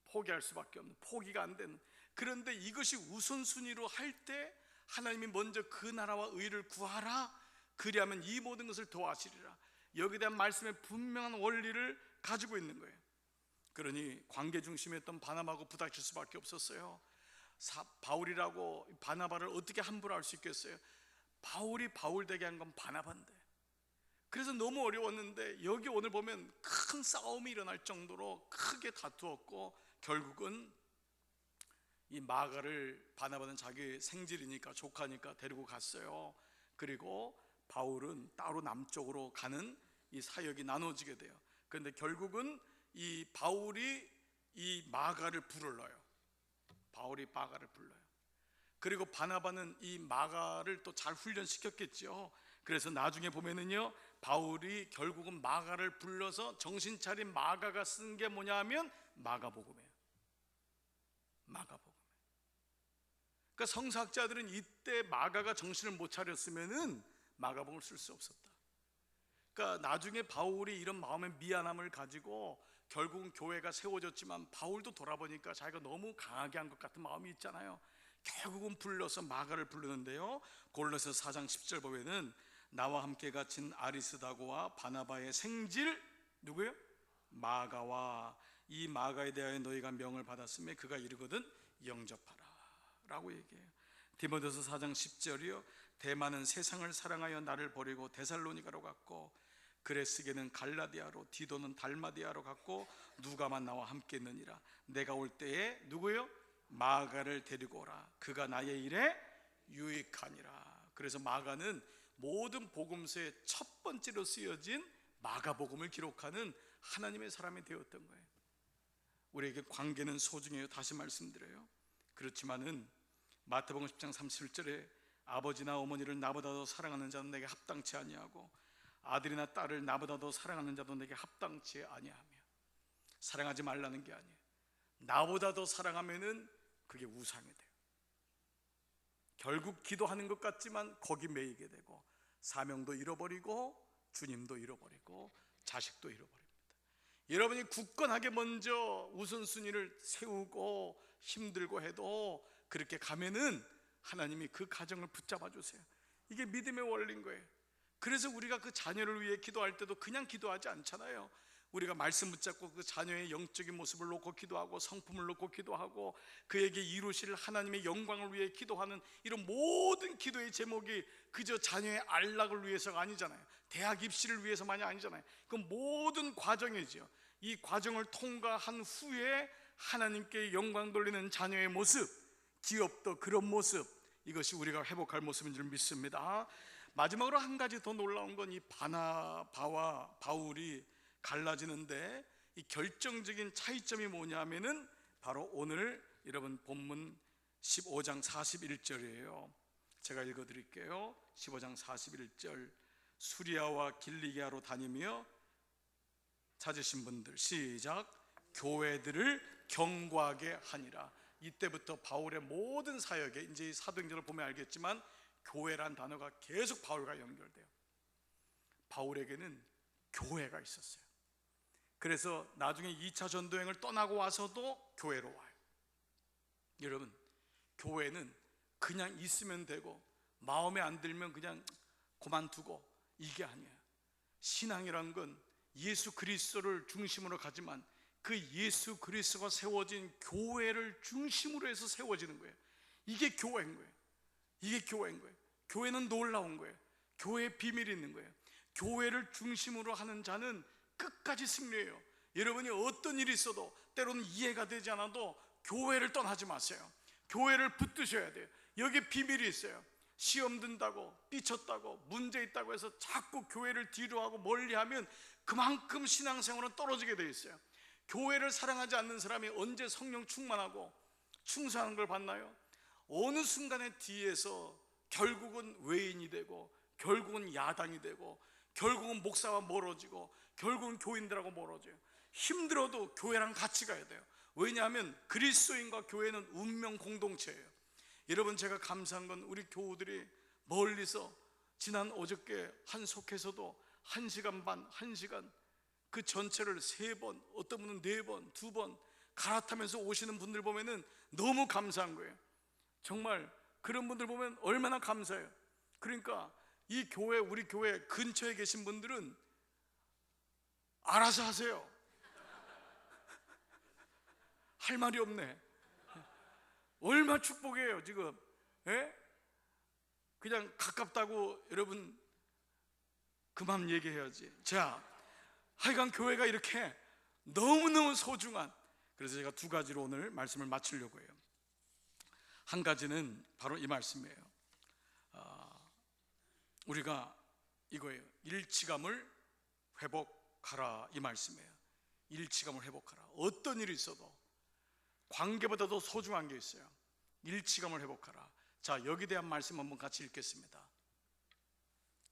포기할 수밖에 없는, 포기가 안 되는. 그런데 이것이 우선순위로 할 때 하나님이 먼저 그 나라와 의를 구하라, 그리하면 이 모든 것을 더하시리라. 여기에 대한 말씀의 분명한 원리를 가지고 있는 거예요. 그러니 관계 중심이었던 바나바하고 부닥칠 수밖에 없었어요. 바울이라고 바나바를 어떻게 함부로 할 수 있겠어요? 바울이 바울 되게 한 건 바나바인데, 그래서 너무 어려웠는데 여기 오늘 보면 큰 싸움이 일어날 정도로 크게 다투었고 결국은 이 마가를 바나바는 자기 생질이니까 조카니까 데리고 갔어요. 그리고 바울은 따로 남쪽으로 가는 이 사역이 나눠지게 돼요. 그런데 결국은 이 바울이 이 마가를 불러요. 바울이 마가를 불러요. 그리고 바나바는 이 마가를 또 잘 훈련시켰겠죠. 그래서 나중에 보면은요, 바울이 결국은 마가를 불러서 정신 차린 마가가 쓴 게 뭐냐 하면 마가복음이에요. 마가복음. 그러니까 성서학자들은 이때 마가가 정신을 못 차렸으면은 마가복음을 쓸 수 없었다. 그러니까 나중에 바울이 이런 마음의 미안함을 가지고 결국은 교회가 세워졌지만 바울도 돌아보니까 자기가 너무 강하게 한 것 같은 마음이 있잖아요. 결국은 불러서 마가를 부르는데요, 골로새서 4장 10절 보면은 나와 함께 갇힌 아리스다고와 바나바의 생질 누구예요? 마가와 이 마가에 대하여 너희가 명을 받았으며 그가 이르거든 영접하라 라고 얘기해요. 디모데서 4장 10절이요, 대만은 세상을 사랑하여 나를 버리고 데살로니가로 갔고 그레스게는 갈라디아로, 디도는 달마디아로 갔고 누가만 나와 함께 있느니라. 내가 올 때에 누구요? 마가를 데리고 오라. 그가 나의 일에 유익하니라. 그래서 마가는 모든 복음서의 첫 번째로 쓰여진 마가복음을 기록하는 하나님의 사람이 되었던 거예요. 우리에게 관계는 소중해요. 다시 말씀드려요. 그렇지만은 마태복음 10장 31절에 아버지나 어머니를 나보다 더 사랑하는 자는 내게 합당치 아니하고 아들이나 딸을 나보다 더 사랑하는 자도 내게 합당치 아니하며, 사랑하지 말라는 게 아니에요. 나보다 더 사랑하면은 그게 우상이 돼요. 결국 기도하는 것 같지만 거기 매이게 되고 사명도 잃어버리고 주님도 잃어버리고 자식도 잃어버립니다. 여러분이 굳건하게 먼저 우선순위를 세우고 힘들고 해도 그렇게 가면은 하나님이 그 가정을 붙잡아 주세요. 이게 믿음의 원리인 거예요. 그래서 우리가 그 자녀를 위해 기도할 때도 그냥 기도하지 않잖아요. 우리가 말씀 붙잡고 그 자녀의 영적인 모습을 놓고 기도하고 성품을 놓고 기도하고 그에게 이루실 하나님의 영광을 위해 기도하는 이런 모든 기도의 제목이 그저 자녀의 안락을 위해서가 아니잖아요. 대학 입시를 위해서만이 아니잖아요. 그 모든 과정이죠. 이 과정을 통과한 후에 하나님께 영광 돌리는 자녀의 모습, 기업도 그런 모습, 이것이 우리가 회복할 모습인 줄 믿습니다. 마지막으로 한 가지 더 놀라운 건 이 바나바와 바울이 갈라지는데 이 결정적인 차이점이 뭐냐면은 바로 오늘 여러분 본문 15장 41절이에요. 제가 읽어드릴게요. 15장 41절. 수리아와 길리기아로 다니며 찾으신 분들 시작. 교회들을 경고하게 하니라. 이때부터 바울의 모든 사역에, 이제 사도행전을 보면 알겠지만 교회란 단어가 계속 바울과 연결돼요. 바울에게는 교회가 있었어요. 그래서 나중에 2차 전도행을 떠나고 와서도 교회로 와요. 여러분, 교회는 그냥 있으면 되고 마음에 안 들면 그냥 그만두고 이게 아니에요. 신앙이란 건 예수 그리스도를 중심으로 가지만 그 예수 그리스도가 세워진 교회를 중심으로 해서 세워지는 거예요. 이게 교회인 거예요. 이게 교회인 거예요. 교회는 놀라운 거예요. 교회의 비밀이 있는 거예요. 교회를 중심으로 하는 자는 끝까지 승리해요. 여러분이 어떤 일이 있어도 때로는 이해가 되지 않아도 교회를 떠나지 마세요. 교회를 붙드셔야 돼요. 여기에 비밀이 있어요. 시험 든다고, 삐쳤다고, 문제 있다고 해서 자꾸 교회를 뒤로하고 멀리하면 그만큼 신앙생활은 떨어지게 돼 있어요. 교회를 사랑하지 않는 사람이 언제 성령 충만하고 충성하는 걸 봤나요? 어느 순간에 뒤에서 결국은 외인이 되고, 결국은 야당이 되고, 결국은 목사와 멀어지고, 결국은 교인들하고 멀어져요. 힘들어도 교회랑 같이 가야 돼요. 왜냐하면 그리스도인과 교회는 운명 공동체예요. 여러분, 제가 감사한 건 우리 교우들이 멀리서 지난 어저께 한석에서도 1시간 반, 1시간 그 전체를 3번, 어떤 분은 4번, 2번 갈아타면서 오시는 분들 보면은 너무 감사한 거예요. 정말 그런 분들 보면 얼마나 감사해요. 그러니까 이 교회, 우리 교회 근처에 계신 분들은 알아서 하세요. 할 말이 없네. 얼마 축복이에요 지금. 예? 그냥 가깝다고 여러분 그만 얘기해야지. 자, 하여간 교회가 이렇게 너무너무 소중한, 그래서 제가 2가지로 오늘 말씀을 마치려고 해요. 한 가지는 바로 이 말씀이에요. 우리가 이거예요. 일치감을 회복하라, 이 말씀이에요. 일치감을 회복하라. 어떤 일이 있어도 관계보다도 소중한 게 있어요. 일치감을 회복하라. 자, 여기 대한 말씀 한번 같이 읽겠습니다.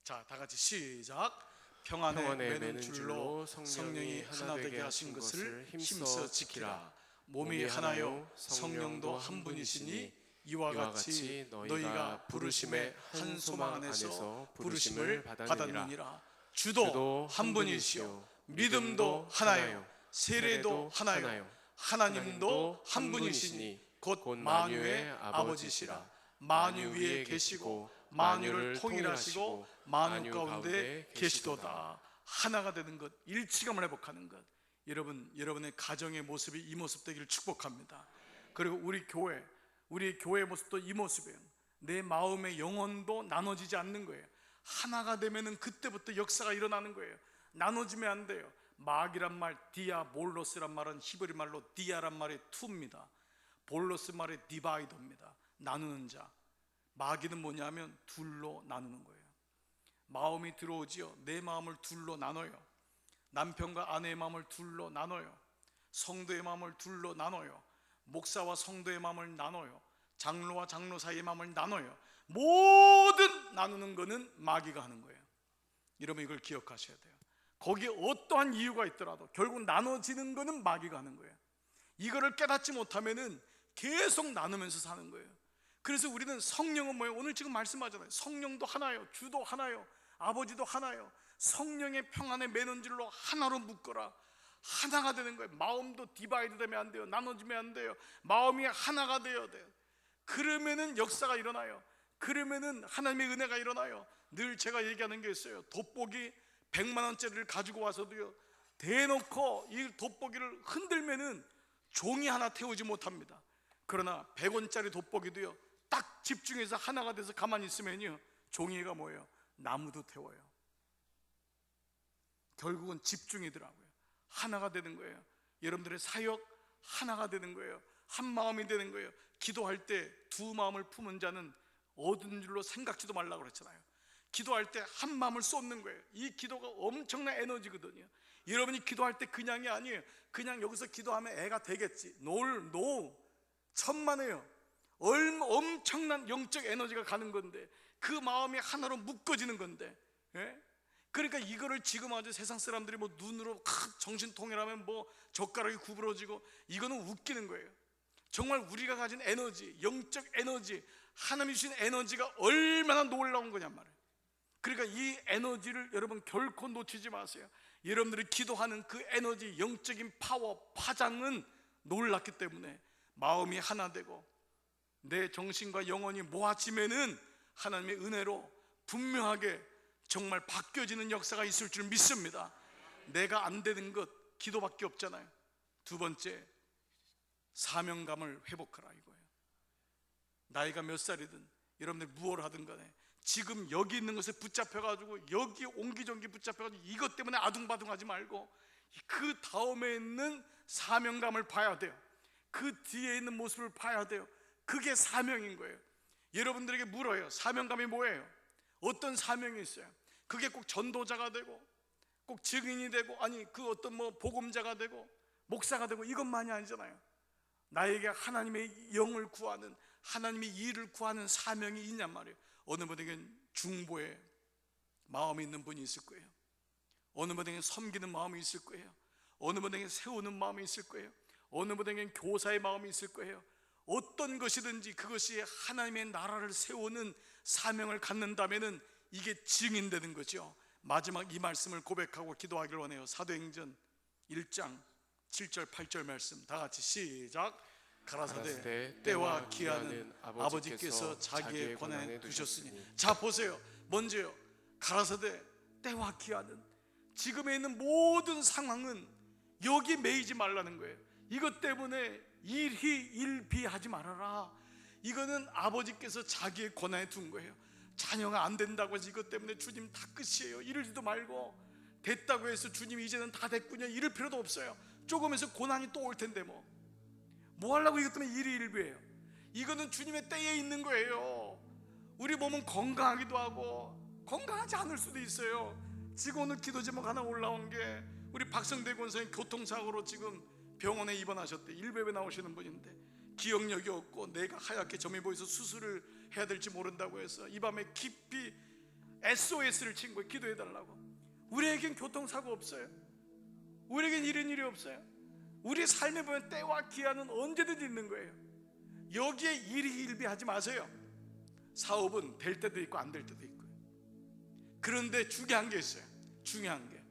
자, 다 같이 시작. 평안에 매는 줄로 성령이 하나 되게 하신 것을 힘써 지키라. 몸이 하나요 성령도 한 분이시니 이와 같이 너희가 부르심의 한 소망 안에서 부르심을 받았느니라. 주도 한 분이시요 믿음도 하나요 세례도 하나요 하나님도 한 분이시니 곧 만유의 아버지시라. 만유 위에 계시고 만유를 통일하시고 만유 가운데 계시도다. 하나가 되는 것, 일치감을 회복하는 것. 여러분, 여러분의 가정의 모습이 이 모습 되기를 축복합니다. 그리고 우리 교회의 모습도 이 모습이에요. 내 마음의 영혼도 나눠지지 않는 거예요. 하나가 되면은 그때부터 역사가 일어나는 거예요. 나눠지면 안 돼요. 막이란 말, 디아볼로스란 말은 히브리 말로 디아란 말이 투입니다. 볼로스 말이 디바이더입니다. 나누는 자. 마귀는 뭐냐면 둘로 나누는 거예요. 마음이 들어오지요. 내 마음을 둘로 나눠요. 남편과 아내의 마음을 둘로 나눠요. 성도의 마음을 둘로 나눠요. 목사와 성도의 마음을 나눠요. 장로와 장로 사이의 마음을 나눠요. 모든 나누는 거는 마귀가 하는 거예요. 여러분, 이걸 기억하셔야 돼요. 거기에 어떠한 이유가 있더라도 결국 나눠지는 거는 마귀가 하는 거예요. 이거를 깨닫지 못하면은 계속 나누면서 사는 거예요. 그래서 우리는 성령은 뭐예요? 오늘 지금 말씀하잖아요. 성령도 하나요, 주도 하나요, 아버지도 하나요. 성령의 평안에 매는 줄로 하나로 묶어라. 하나가 되는 거예요. 마음도 디바이드 되면 안 돼요. 나눠지면 안 돼요. 마음이 하나가 되어야 돼요. 그러면은 역사가 일어나요. 그러면은 하나님의 은혜가 일어나요. 늘 제가 얘기하는 게 있어요. 돋보기 100만 원짜리를 가지고 와서도요, 대놓고 이 돋보기를 흔들면은 종이 하나 태우지 못합니다. 그러나 100원짜리 돋보기도요, 딱 집중해서 하나가 돼서 가만히 있으면요, 종이가 뭐예요? 나무도 태워요. 결국은 집중이더라고요. 하나가 되는 거예요. 여러분들의 사역 하나가 되는 거예요. 한 마음이 되는 거예요. 기도할 때 두 마음을 품은 자는 얻은 줄로 생각지도 말라고 그랬잖아요. 기도할 때 한 마음을 쏟는 거예요. 이 기도가 엄청난 에너지거든요. 여러분이 기도할 때 그냥이 아니에요. 그냥 여기서 기도하면 애가 되겠지. 노 천만에요. 엄청난 영적 에너지가 가는 건데, 그 마음이 하나로 묶어지는 건데, 예? 그러니까 이거를 지금 아주 세상 사람들이 뭐 눈으로 정신통일하면 뭐 젓가락이 구부러지고, 이거는 웃기는 거예요. 정말 우리가 가진 에너지, 영적 에너지, 하나님이 주신 에너지가 얼마나 놀라운 거냔 말이에요. 그러니까 이 에너지를 여러분 결코 놓치지 마세요. 여러분들이 기도하는 그 에너지, 영적인 파워, 파장은 놀랍기 때문에 마음이 하나 되고 내 정신과 영혼이 모아지면은 하나님의 은혜로 분명하게 정말 바뀌어지는 역사가 있을 줄 믿습니다. 내가 안 되는 것 기도밖에 없잖아요. 두 번째, 사명감을 회복하라 이거예요. 나이가 몇 살이든 여러분들 무엇을 하든 간에 지금 여기 있는 것에 붙잡혀가지고 여기 옹기종기 붙잡혀가지고 이것 때문에 아둥바둥하지 말고 그 다음에 있는 사명감을 봐야 돼요. 그 뒤에 있는 모습을 봐야 돼요. 그게 사명인 거예요. 여러분들에게 물어요. 사명감이 뭐예요? 어떤 사명이 있어요? 그게 꼭 전도자가 되고 꼭 증인이 되고 아니 그 어떤 뭐 복음자가 되고 목사가 되고 이것만이 아니잖아요. 나에게 하나님의 영을 구하는 하나님의 일을 구하는 사명이 있냔 말이에요. 어느 분에게는 중보의 마음이 있는 분이 있을 거예요. 어느 분에게는 섬기는 마음이 있을 거예요. 어느 분에게는 세우는 마음이 있을 거예요. 어느 분에게는 교사의 마음이 있을 거예요. 어떤 것이든지 그것이 하나님의 나라를 세우는 사명을 갖는다면은 이게 증인되는 거죠. 마지막 이 말씀을 고백하고 기도하기를 원해요. 사도행전 1장 7절 8절 말씀 다 같이 시작. 가라사대 때와 기한은 아버지께서 자기의 권한에 두셨으니. 자 보세요. 먼저요, 가라사대 때와 기한은, 지금에 있는 모든 상황은 여기 매이지 말라는 거예요. 이것 때문에 일희일비하지 말아라. 이거는 아버지께서 자기의 권한에 둔 거예요. 자녀가 안 된다고 해서 이것 때문에 주님 다 끝이에요 이러지도 말고, 됐다고 해서 주님 이제는 다 됐군요 이럴 필요도 없어요. 조금해서 고난이 또 올 텐데 뭐 하려고 이것 때문에 일희일비해요. 이거는 주님의 때에 있는 거예요. 우리 몸은 건강하기도 하고 건강하지 않을 수도 있어요. 지금 오늘 기도 제목 하나 올라온 게 우리 박성대 권사님 교통사고로 지금 병원에 입원하셨대. 일베에 나오시는 분인데 기억력이 없고 뇌가 하얗게 점이 보여서 수술을 해야 될지 모른다고 해서 이 밤에 깊이 SOS를 친 거예요. 기도해달라고. 우리에겐 교통사고 없어요. 우리에겐 이런 일이 없어요. 우리 삶에 보면 때와 기한은 언제든지 있는 거예요. 여기에 일희일비하지 마세요. 사업은 될 때도 있고 안 될 때도 있고요. 그런데 중요한 게 있어요. 중요한 게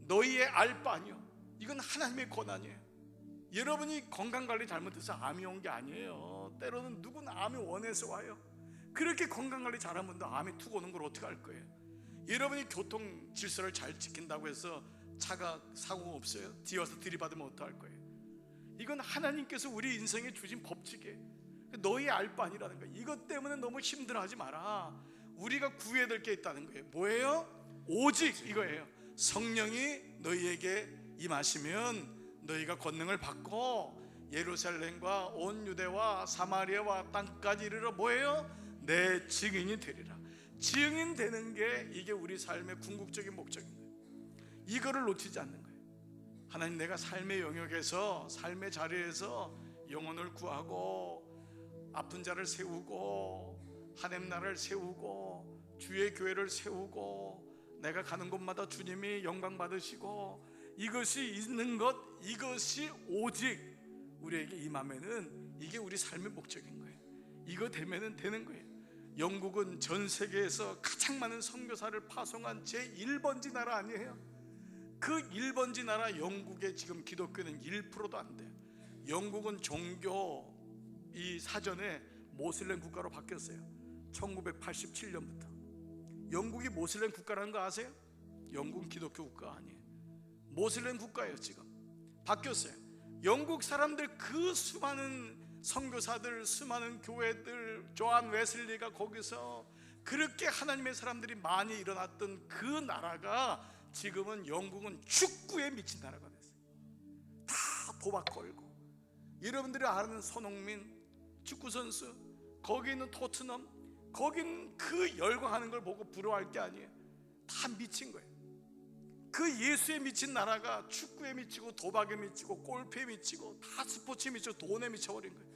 너희의 알 바 아니요, 이건 하나님의 권한이에요. 여러분이 건강관리 잘못해서 암이 온 게 아니에요. 때로는 누구나 암이 원해서 와요. 그렇게 건강관리 잘하면 또 암이 툭 오는 걸 어떻게 할 거예요? 여러분이 교통 질서를 잘 지킨다고 해서 차가 사고가 없어요? 뒤와서 들이받으면 어떡할 거예요? 이건 하나님께서 우리 인생에 주신 법칙이에요. 너희 알 바 아니라는 거예요. 이것 때문에 너무 힘들어하지 마라. 우리가 구해야 될 게 있다는 거예요. 뭐예요? 오직 이거예요. 성령이 너희에게 임하시면 너희가 권능을 받고 예루살렘과 온 유대와 사마리아와 땅까지 이르러 뭐예요? 내 증인이 되리라. 증인 되는 게 이게 우리 삶의 궁극적인 목적인 거예요. 이거를 놓치지 않는 거예요. 하나님, 내가 삶의 영역에서, 삶의 자리에서 영혼을 구하고 아픈 자를 세우고 하나님 나라를 세우고 주의 교회를 세우고 내가 가는 곳마다 주님이 영광 받으시고 이것이 있는 것, 이것이 오직 우리에게 임하면은 이게 우리 삶의 목적인 거예요. 이거 되면은 되는 거예요. 영국은 전 세계에서 가장 많은 선교사를 파송한 제1번지 나라 아니에요? 그 1번지 나라 영국에 지금 기독교는 1%도 안 돼요. 영국은 종교 이 사전에 모슬렘 국가로 바뀌었어요. 1987년부터. 영국이 모슬렘 국가라는 거 아세요? 영국은 기독교 국가가 아니에요. 모슬렘 국가예요. 지금 바뀌었어요. 영국 사람들, 그 수많은 선교사들, 수많은 교회들, 조한 웨슬리가 거기서 그렇게 하나님의 사람들이 많이 일어났던 그 나라가 지금은 영국은 축구에 미친 나라가 됐어요. 다 도박 걸고, 여러분들이 아는 손흥민 축구 선수, 거기 있는 토트넘, 거긴 그 열광하는 걸 보고 부러워할 게 아니에요. 다 미친 거예요. 그 예수에 미친 나라가 축구에 미치고 도박에 미치고 골프에 미치고 다 스포츠에 미치고 돈에 미쳐버린 거예요.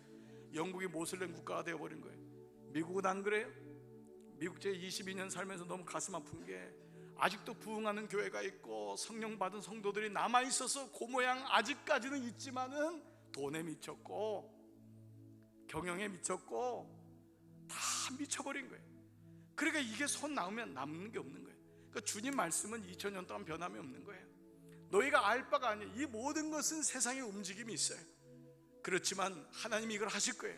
영국이 모슬렘 국가가 되어버린 거예요. 미국은 안 그래요? 미국 제 22년 살면서 너무 가슴 아픈 게 아직도 부흥하는 교회가 있고 성령 받은 성도들이 남아있어서 그 모양 아직까지는 있지만은 돈에 미쳤고 경영에 미쳤고 다 미쳐버린 거예요. 그러니까 이게 손 나오면 남는 게 없는 거예요. 그러니까 주님 말씀은 2000년 동안 변함이 없는 거예요. 너희가 알 바가 아니에요. 이 모든 것은 세상의 움직임이 있어요. 그렇지만 하나님이 이걸 하실 거예요.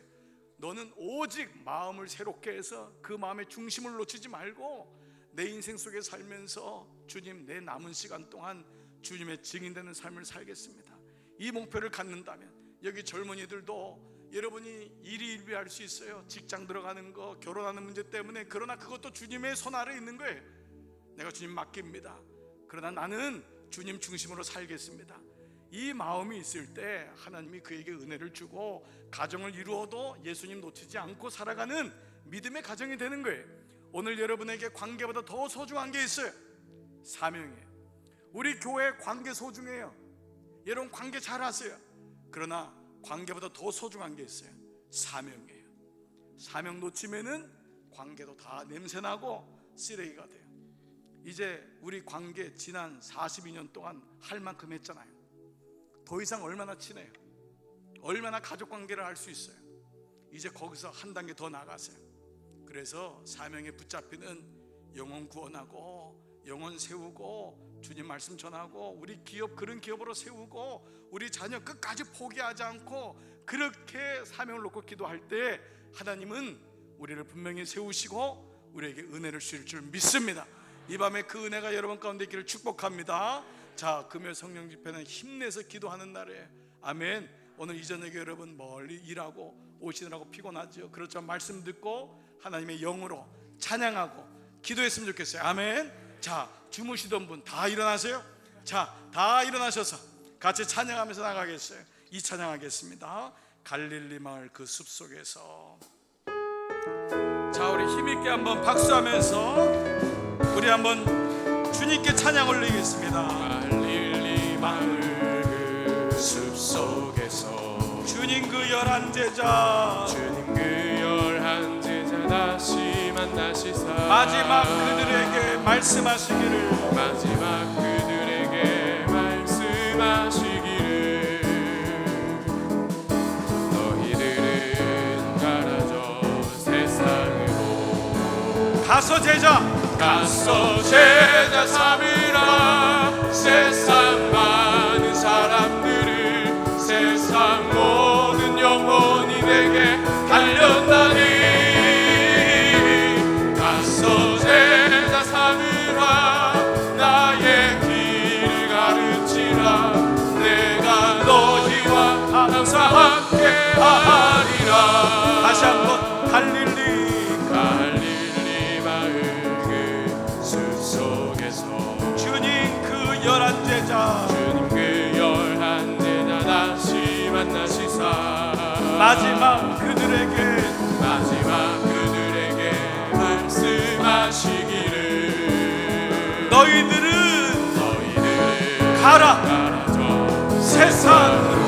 너는 오직 마음을 새롭게 해서 그 마음의 중심을 놓치지 말고 내 인생 속에 살면서 주님, 내 남은 시간 동안 주님의 증인되는 삶을 살겠습니다. 이 목표를 갖는다면, 여기 젊은이들도 여러분이 일이 일비할 수 있어요. 직장 들어가는 거, 결혼하는 문제 때문에. 그러나 그것도 주님의 손 아래 있는 거예요. 내가 주님 맡깁니다. 그러나 나는 주님 중심으로 살겠습니다. 이 마음이 있을 때 하나님이 그에게 은혜를 주고 가정을 이루어도 예수님 놓치지 않고 살아가는 믿음의 가정이 되는 거예요. 오늘 여러분에게 관계보다 더 소중한 게 있어요. 사명이에요. 우리 교회 관계 소중해요. 여러분 관계 잘 하세요. 그러나 관계보다 더 소중한 게 있어요. 사명이에요. 사명 놓치면은 관계도 다 냄새나고 쓰레기가 돼요. 이제 우리 관계 지난 42년 동안 할 만큼 했잖아요. 더 이상 얼마나 친해요? 얼마나 가족 관계를 할 수 있어요? 이제 거기서 한 단계 더 나가세요. 그래서 사명에 붙잡히는 영혼 구원하고 영혼 세우고 주님 말씀 전하고 우리 기업 그런 기업으로 세우고 우리 자녀 끝까지 포기하지 않고 그렇게 사명을 놓고 기도할 때 하나님은 우리를 분명히 세우시고 우리에게 은혜를 주실 줄 믿습니다. 이 밤에 그 은혜가 여러분 가운데 있기를 축복합니다. 자, 금요 성령 집회는 힘내서 기도하는 날이에요. 아멘. 오늘 이 저녁에 여러분 멀리 일하고 오시느라고 피곤하죠. 그렇지만 말씀 듣고 하나님의 영으로 찬양하고 기도했으면 좋겠어요. 아멘. 자, 주무시던 분 다 일어나세요. 자, 다 일어나셔서 같이 찬양하면서 나가겠어요. 이 찬양하겠습니다. 갈릴리 마을 그 숲속에서. 자, 우리 힘있게 한번 박수하면서 우리 한번 주님께 찬양 올리겠습니다. 갈릴리 마을 그 숲속에서 주님 그 열한 제자, 주님 그 열한 제자 다시 만나시사 마지막 그들에게 말씀하시기를 마지막 그들에게 말씀하시기를 너희들은 가라져 세상으로 가서 제자 삼으라 세상 많은 사람들을 세상 모든 영혼이 내게 달렸나니 가서 제자 삼으라 나의 길을 가르치라 내가 너희와 항상 함께하리라. 다시 한번 갈릴리 마을 그 숲속에서 주님 그 열한 제자, 주님 그 열한 제자 다시 만나시사 마지막 그들에게 말씀하시기를 너희들은 가라져 세상으로.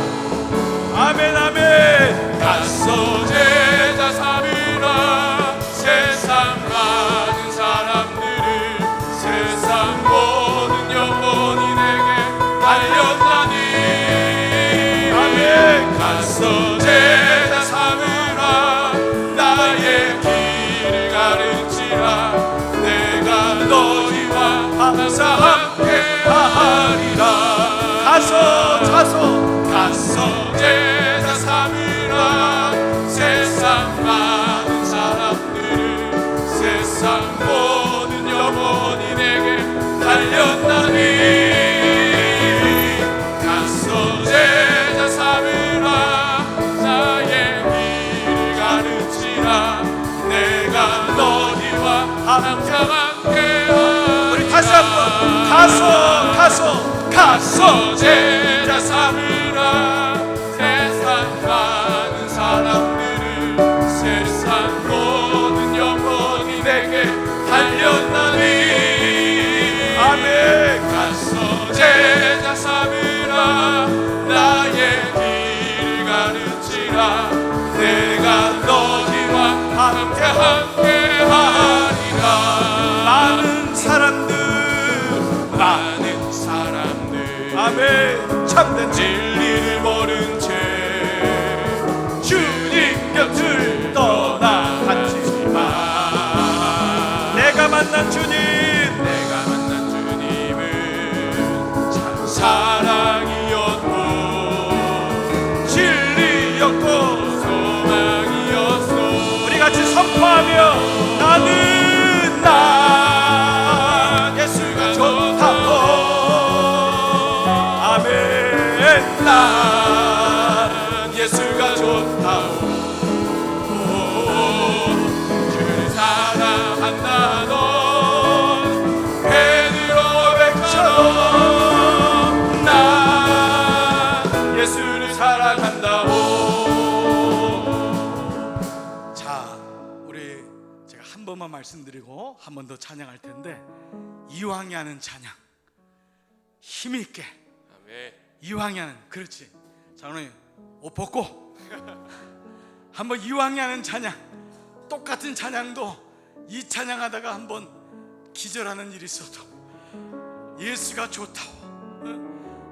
아멘 아멘. 가서 제자 삼으라 세상 많은 사람들을 세상 모든 영혼이 내게 달렸나니 아멘. 가서 제자 삼으라 나의 길을 가르치라 내가 너희와 항상 함께하리라. 가서 제자 삼으라 세상 많은 사람들을 세상 모든 영혼이 내게 달렸나니 가서 제자 삼으라 나의 길을 가르치라 내가 너희와 항상 함께하리라. 우리 다시 한번 가서 제자 삼으라 세상 많은 사람들을 세상 모든 영혼이 내게 달렸나니 아멘. 가서 제자 삼으라 나의 길을 가르치라 내가 너희와 함께하리라. 많은 사람들 아멘. 참된 진리를 모른 채 주님 곁을 떠나갔지만 내가 만난 주님은 참 사랑이었고 진리였고 소망이었소. 우리 같이 선포하며 한 번만 말씀드리고 한 번 더 찬양할 텐데, 이왕이 하는 찬양, 힘있게 아멘. 이왕이 하는, 그렇지. 자, 오늘 옷 벗고 한번 이왕이 하는 찬양, 똑같은 찬양도 이 찬양하다가 한번 기절하는 일이 있어도 예수가 좋다고,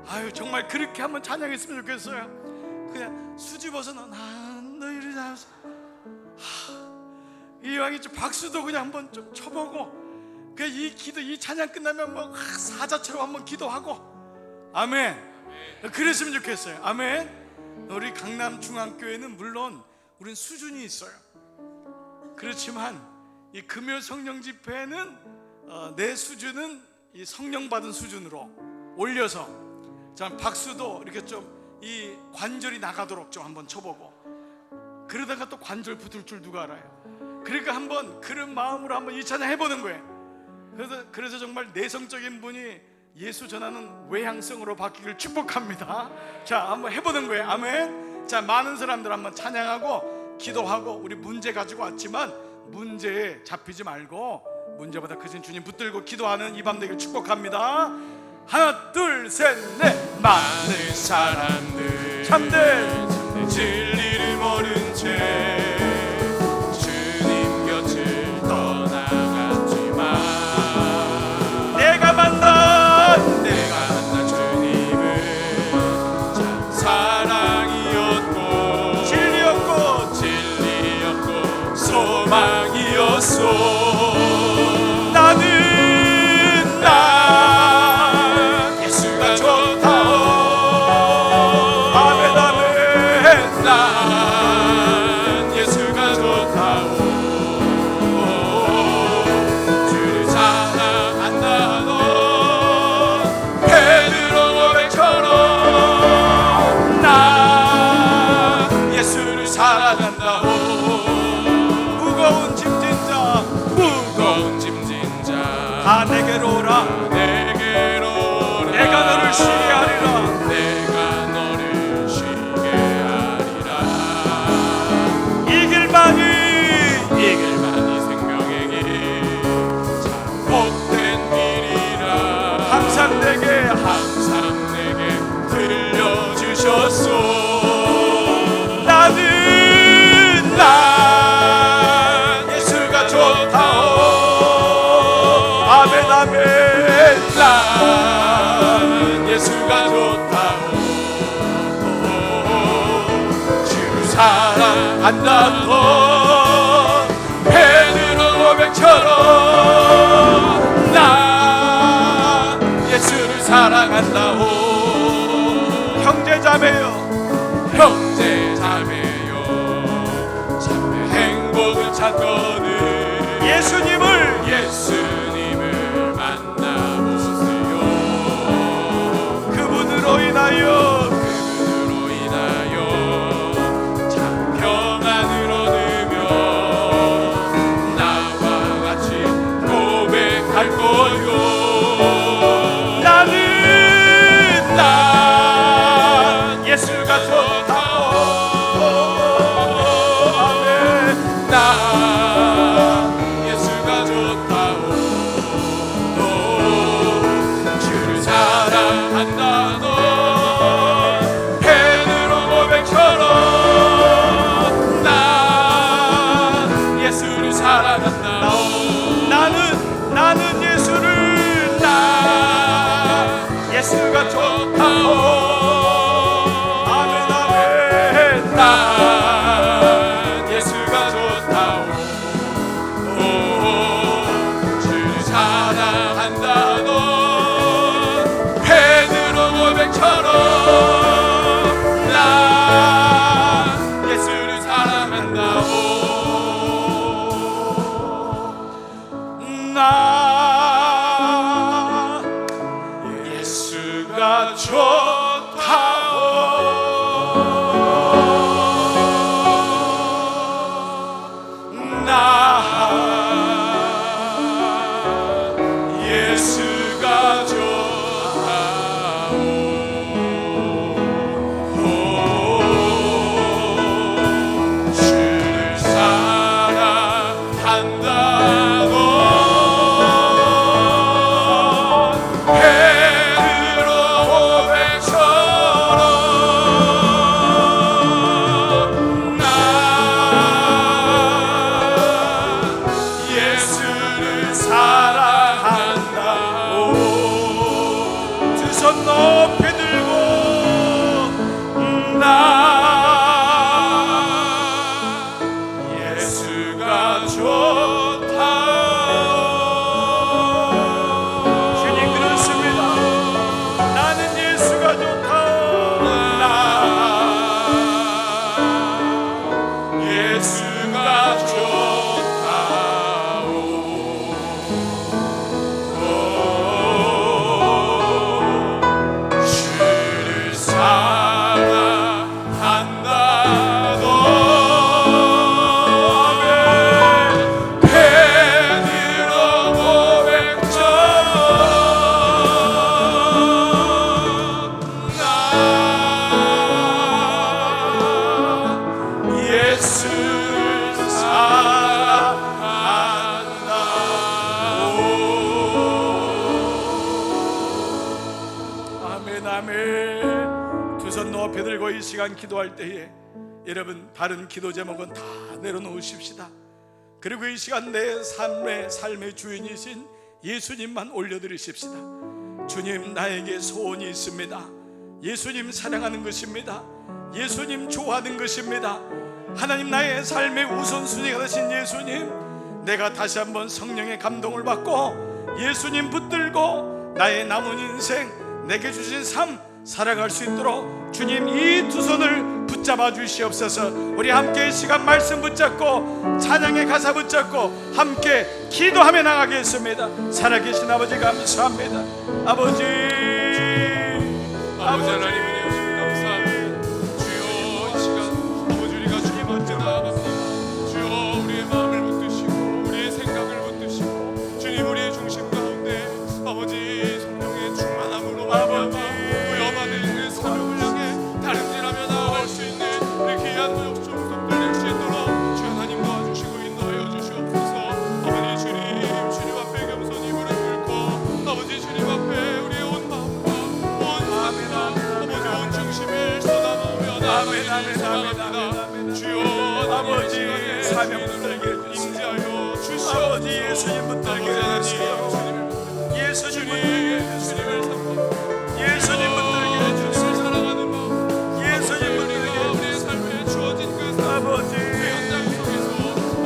아유 정말 그렇게 한번 찬양했으면 좋겠어요. 그냥 수줍어서 난 너희를 잡아서, 이왕이 좀 박수도 그냥 한번 좀 쳐보고, 그 이 기도, 이 찬양 끝나면 뭐 사자처럼 한번 기도하고, 아멘. 그랬으면 좋겠어요. 아멘. 우리 강남중앙교회는 물론 우린 수준이 있어요. 그렇지만 이 금요 성령 집회는 내 수준은 이 성령 받은 수준으로 올려서, 자 박수도 이렇게 좀 이 관절이 나가도록 좀 한번 쳐보고, 그러다가 또 관절 붙을 줄 누가 알아요. 그러니까 한번 그런 마음으로 한번 이 찬양 해보는 거예요. 그래서 정말 내성적인 분이 예수 전하는 외향성으로 바뀌길 축복합니다. 자 한번 해보는 거예요. 아멘. 자 많은 사람들 한번 찬양하고 기도하고, 우리 문제 가지고 왔지만 문제에 잡히지 말고 문제보다 크신 주님 붙들고 기도하는 이 밤 되길 축복합니다. 하나 둘 셋 넷. 많은 사람들 참된 진리를 모른 채 주님 곁을 떠나갔지만, 내가 만난 주님은 참 사랑이었고 진리였고 소망이었소. 예수가 좋다오. 아멘 아멘. 난 예수가 좋다오. 주를 사랑한다. 너 베드로 고백처럼 난 예수를 사랑한다오. 무거운 짐진 자 다 내게로 오라. 내가 너를 쉬게 하리라. 내가 너를 쉬게 하리라. 이 길만이 생명의 길, 참 복된 길이라. 항상 내게 들려주셨소. 난 예수가 좋다오. 아멘 아멘. 난 예수가 좋다오. 주를 사랑한다. 너 베드로 고백처럼 난 예수를 사랑한다오. 형제자매여 참의 행복을 찾거든 예수님을 만나보세요. 그분으로 인하여 참 평안을 얻으며 나와 같이 고백할 거요. 난 예수가 좋다오. 아멘. 난 예수가 좋다오. 주를 사랑한다. 너 베드로 고백처럼 난 예수를 사랑한다. 나는 예수를 예수가 좋다오. 아멘 아멘. 난 예수가 좋다오. 주를 사랑한다. 너 베드로 고백처럼 난 예수를 사랑한다오. 나 예수가 좋 시간 기도할 때에 여러분 다른 기도 제목은 다 내려놓으십시다. 그리고 이 시간 내 삶의 주인이신 예수님만 올려드리십시다. 주님, 나에게 소원이 있습니다. 예수님 사랑하는 것입니다. 예수님 좋아하는 것입니다. 하나님, 나의 삶의 우선순위가 되신 예수님, 내가 다시 한번 성령의 감동을 받고 예수님 붙들고 나의 남은 인생, 내게 주신 삶 살아갈 수 있도록 주님 이 두 손을 붙잡아 주시옵소서. 우리 함께 이 시간 말씀 붙잡고 찬양의 가사 붙잡고 함께 기도하며 나가겠습니다. 살아계신 아버지 감사합니다. 아버지 하나님 은혜 주시니 감사합니다. 주여, 이 시간 아버지 우리가 주님 앞에 나아갑니다. 주여, 우리의 마음을 붙드시고 우리의 생각을 붙드시고 주님 우리의 중심 가운데 아버지 성령의 충만함으로 말미암아 부여받은 사명을 향해 다름질하며 나아갈 수 있는 우리 귀한 모욕 종속들 낼 수 있도록 주 하나님 도와주시고 인도하여 주시옵소서. 아버지 주님 앞에 겸손히 무릎 꿇고 아버지 주님 앞에 우리의 온 마음과 온 아버지 온 중심을 쏟아부으며 나아가기를 소망합니다. 주여, 아버지 사명 붙들게 해주세요. 인지하여 주시옵소서. 아버지 예수님 붙들게 해주세요. 예수님 붙들게 해주세요. 예수님 붙들게 해주세요. 사랑하는 마음, 예수님 붙들게 해주세요. 우리의 삶에 주어진 그 아버지 현장 속에서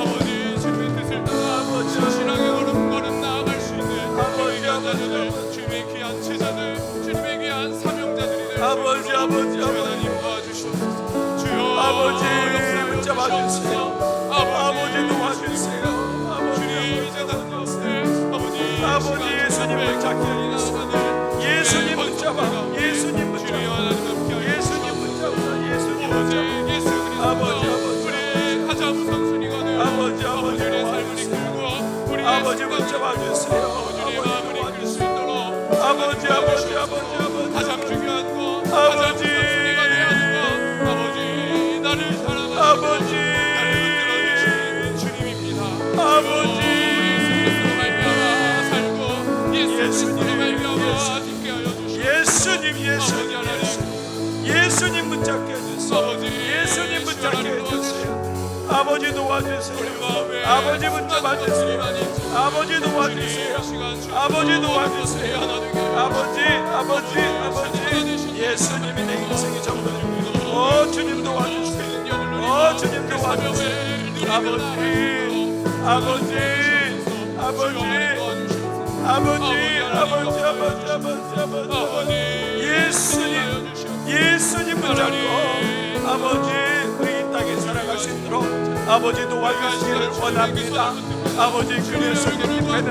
아버지 주님의 뜻을 따라 아버지 신실하게 걸음걸음 나아갈 수 있는 아버지, 귀한 아버지, 자녀들, 아버지. 주님의 귀한 제자들, 주님의 귀한 사명자들이 될 수 아버지, 있도록 아버지, 주 아버지. 하나님 도와주시옵소서. 주여, 아버지 역사하여 붙잡아 주세요. 주시옵소서. 아버지 도와주세요. 주님 이제 다가오세. 아버지 예수님 붙잡게 해주세요. 예수님 붙잡아. 예수님 붙잡아. 예수님 붙잡아. 예수님 붙잡아. 아버지, 아버지. 우리의 가장 우선순위가 아버지, 아버지, 우리의 삶을 아버지. 이끌고 우리의 아버지 생각을 붙잡아 이끌고 주세요. 우리의 아버지 마음을 이끌 수 도와주세요. 있도록 아버지, 아버지, 아버지, 아버지. 가장 중요한 것, 가장 아버지. 우선순위가 되어야 하는 것, 아버지 나를 사랑하는 아버지. 나를 붙들어 주시는 주님입니다. 아버지. 예수님으로 말미암아 살고 예수님으로 말미암아 짓게 하여 주시옵소서. 예수님, 예수님, 아버지 예수님. 예수님 붙잡게 해주세요. 아버지, 예수님 붙잡게 하나님 해주세요. 아버지 도와주세요. 우리 마음에 아버지 붙잡아 주세요. 주님만 있죠. 아버지 도와주세요. 아버지 도와주세요. 아버지. 예수님이 내 인생의 전부입니다. 주님 도와주세요. 주님 도와주세요. 아버지. 예수님 붙잡고 아버지 우리 이 땅에 살아갈 수 있도록 아버지 도와주시기를 원합니다. 아버지 그래서 기도는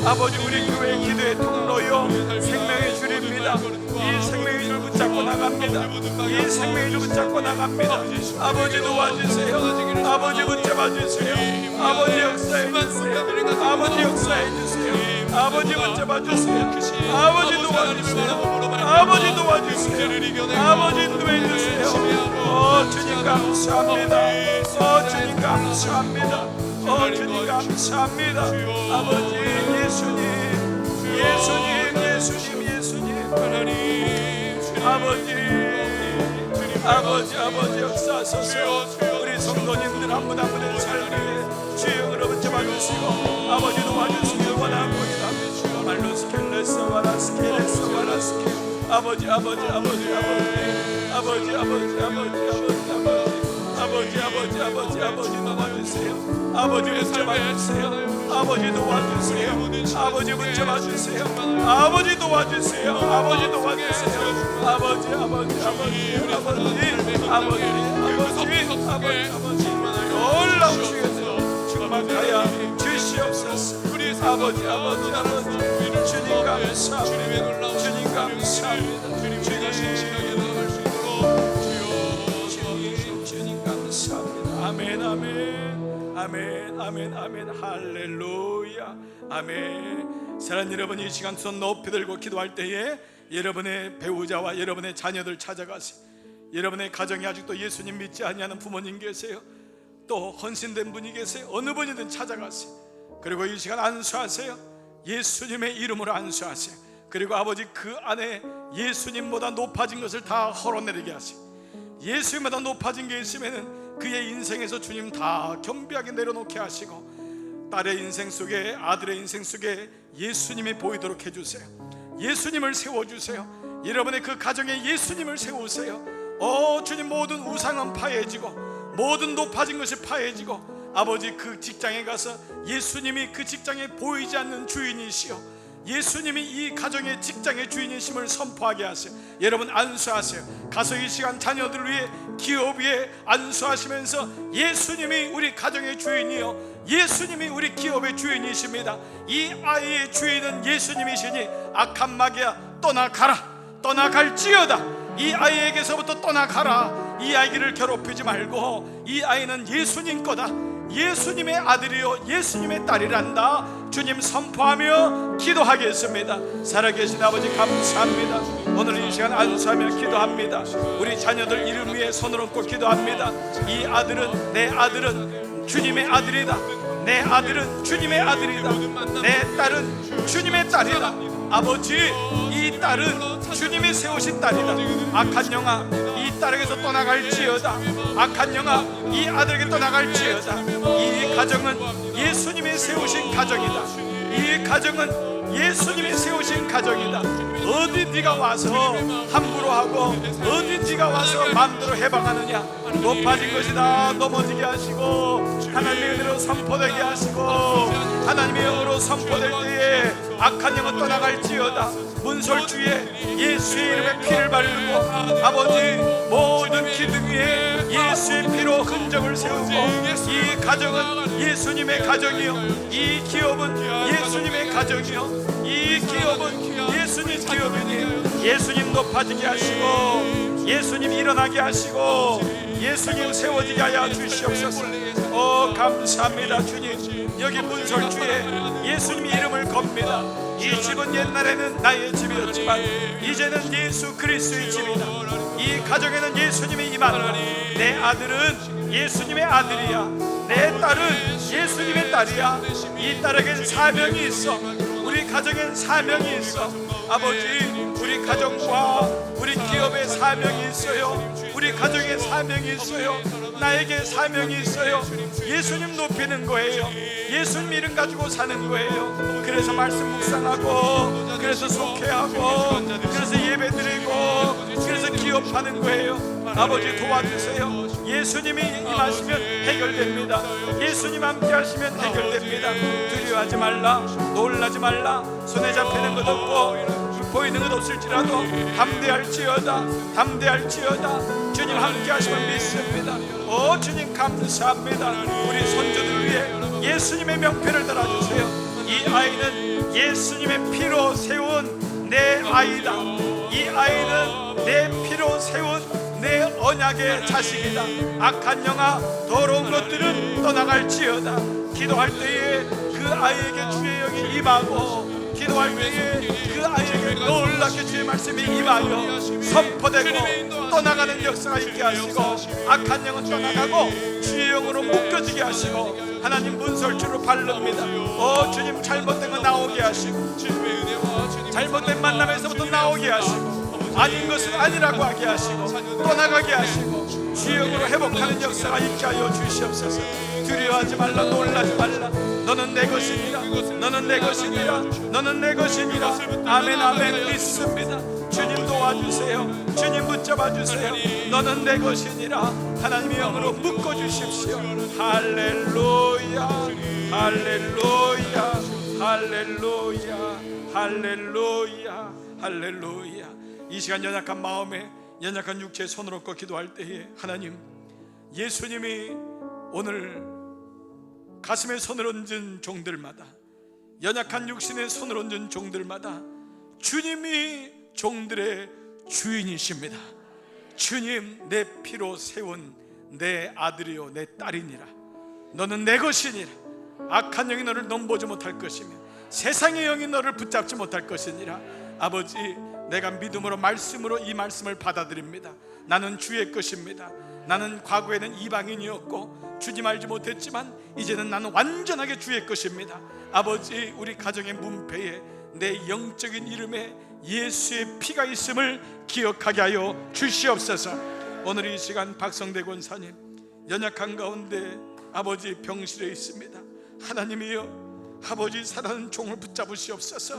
아버지 우리 교회 기도의 통로요 생명의 줄입니다. 이 생명의 줄 붙잡고 나갑니다. 이 생명의 줄 붙잡고 나갑니다. 아버지 도와주세요. 아버지 붙잡아 주세요. 아버지 역사해 주세요. 아버지 역사해 주세요. 아버지 붙잡아 주세요. 아버지 도와주세요. 아버지 도와주세요. 아버지 인도해 주세요. 주님 감사합니다. 주님 감사합니다. 주님 감사합니다. 아버지 예수님 아버지 역사하소서. 우리 성도님들 한 분 한 분의 삶에 주영으로 붙잡아 주시고 아버지 도와주시길 원합니다. 말로스켈레스 와라스켈레스 와라스켈 아버지 도와주세요. 아버지 붙잡아주세요. 아버지 도와주세요. 아버지 붙잡아주세요. 아버지 도와주세요. 아버지 도와주세요. 아버지 놀라운 주여서 충만하여 주시옵소서. 아버지 주님 감사합니다. 주님 감사합니다. 주님 감사합니다. 아멘. 할렐루야. 아멘. 사랑하는 여러분, 이 시간 손 높이 들고 기도할 때에 여러분의 배우자와 여러분의 자녀들 찾아가세요. 여러분의 가정에 아직도 예수님 믿지 아니하는 부모님 계세요. 또 헌신된 분이 계세요. 어느 분이든 찾아가세요. 그리고 이 시간 안수하세요. 예수님의 이름으로 안수하세요. 그리고 아버지 그 안에 예수님보다 높아진 것을 다 헐어내리게 하세요. 예수님보다 높아진 게 있으면은 그의 인생에서 주님 다 겸비하게 내려놓게 하시고, 딸의 인생 속에, 아들의 인생 속에 예수님이 보이도록 해주세요. 예수님을 세워주세요. 여러분의 그 가정에 예수님을 세우세요. 주님, 모든 우상은 파해지고 모든 높아진 것이 파해지고, 아버지 그 직장에 가서 예수님이 그 직장에 보이지 않는 주인이시여, 예수님이 이 가정의 직장의 주인이심을 선포하게 하세요. 여러분 안수하세요. 가서 이 시간 자녀들 위해, 기업 위해 안수하시면서 예수님이 우리 가정의 주인이요, 예수님이 우리 기업의 주인이십니다. 이 아이의 주인은 예수님이시니 악한 마귀야 떠나가라, 떠나갈지어다. 이 아이에게서부터 떠나가라. 이 아이를 괴롭히지 말고, 이 아이는 예수님 거다, 예수님의 아들이요 예수님의 딸이란다. 주님 선포하며 기도하겠습니다. 살아계신 아버지 감사합니다. 오늘 이 시간 안수하며 기도합니다. 우리 자녀들 이름 위에 손을 얹고 기도합니다. 이 아들은, 내 아들은 주님의 아들이다. 내 아들은 주님의 아들이다. 내 딸은 주님의 딸이다. 아버지, 이 딸은 주님이 세우신 딸이다. 악한 영아 이 딸에게서 떠나갈지어다. 악한 영아 이 아들에게 떠나갈지어다. 이 가정은 예수님이 세우신 가정이다. 이 가정은 예수님이 세우신 가정이다. 어디 네가 와서 함부로 하고, 어디 네가 와서 마음대로 해방하느냐. 높아진 것이다 넘어지게 하시고, 하나님의 은혜로 선포되게 하시고, 하나님의 영으로 선포될 때에 악한 영은 떠나갈지어다. 문설주에 예수의 이름에 피를 바르고, 아버지 모든 기둥 위에 예수의 피로 흔적을 세우고, 이 가정은 예수님의 가정이요, 이 기업은 예수님의 가정이요, 이 기업은 예수님 기업이니 예수님 높아지게 하시고, 예수님 일어나게 하시고, 예수님 세워지게 하여 주시옵소서. 감사합니다. 주님, 여기 문설주에 예수님 이름을 겁니다. 이 집은 옛날에는 나의 집이었지만 이제는 예수 그리스도의 집이다. 이 가정에는 예수님이 임한다. 내 아들은 예수님의 아들이야. 내 딸은 예수님의 딸이야. 이 딸에겐 사명이 있어. 우리 가정엔 사명이 있어. 아버지, 우리 가정과 우리 기업에 사명이 있어요. 우리 가정에 사명이 있어요. 나에게 사명이 있어요. 예수님 높이는 거예요. 예수님 이름 가지고 사는 거예요. 그래서 말씀 묵상하고, 그래서 속회하고, 그래서 예배드리고, 그래서 기업하는 거예요. 아버지 도와주세요. 예수님이 임하시면 해결됩니다. 예수님 함께 하시면 해결됩니다. 두려워하지 말라, 놀라지 말라. 손에 잡히는 것 없고 보이는 것 없을지라도 담대할지어다, 담대할지어다. 주님 함께 하시면 믿습니다. 주님 감사합니다. 우리 손주들 위해 예수님의 명패를 달아주세요. 이 아이는 예수님의 피로 세운 내 아이다. 이 아이는 내 피로 세운 내 언약의 자식이다. 악한 영아 더러운 것들은 떠나갈지어다. 기도할 때에 그 아이에게 주의 영이 임하고, 기도할 때에 그 아이에게 놀랍게 주의 말씀이 임하여 선포되고 떠나가는 역사가 있게 하시고, 악한 영은 떠나가고 주의 영으로 묶여지게 하시고, 하나님 문설주로 바릅니다. 주님 잘못된 거 나오게 하시고, 잘못된 만남에서부터 나오게 하시고, 아닌 것은 아니라고 하게 하시고, 떠나가게 하시고, 주의 영으로 회복하는 역사가 있게 하여 주시옵소서. 두려워하지 말라, 놀라지 말라. 너는 내 것이니라, 너는 내 것이니라, 너는 내 것이니라. 아멘 아멘. 믿습니다. 주님 도와주세요. 주님 붙잡아 주세요. 너는 내 것이니라. 하나님의 영으로 묶어주십시오. 할렐루야, 할렐루야, 할렐루야, 할렐루야, 할렐루야. 이 시간 연약한 마음에, 연약한 육체에 손을 얹고 기도할 때에, 하나님, 예수님이 오늘 가슴에 손을 얹은 종들마다, 연약한 육신에 손을 얹은 종들마다 주님이 종들의 주인이십니다. 주님, 내 피로 세운 내 아들이요 내 딸이니라. 너는 내 것이니라. 악한 영이 너를 넘보지 못할 것이며 세상의 영이 너를 붙잡지 못할 것이니라. 아버지, 내가 믿음으로 말씀으로 이 말씀을 받아들입니다. 나는 주의 것입니다. 나는 과거에는 이방인이었고 주님 알지 못했지만 이제는 나는 완전하게 주의 것입니다. 아버지, 우리 가정의 문패에 내 영적인 이름에 예수의 피가 있음을 기억하게 하여 주시옵소서. 오늘 이 시간 박성대 권사님 연약한 가운데 아버지 병실에 있습니다. 하나님이여, 아버지 사랑하는 종을 붙잡으시옵소서.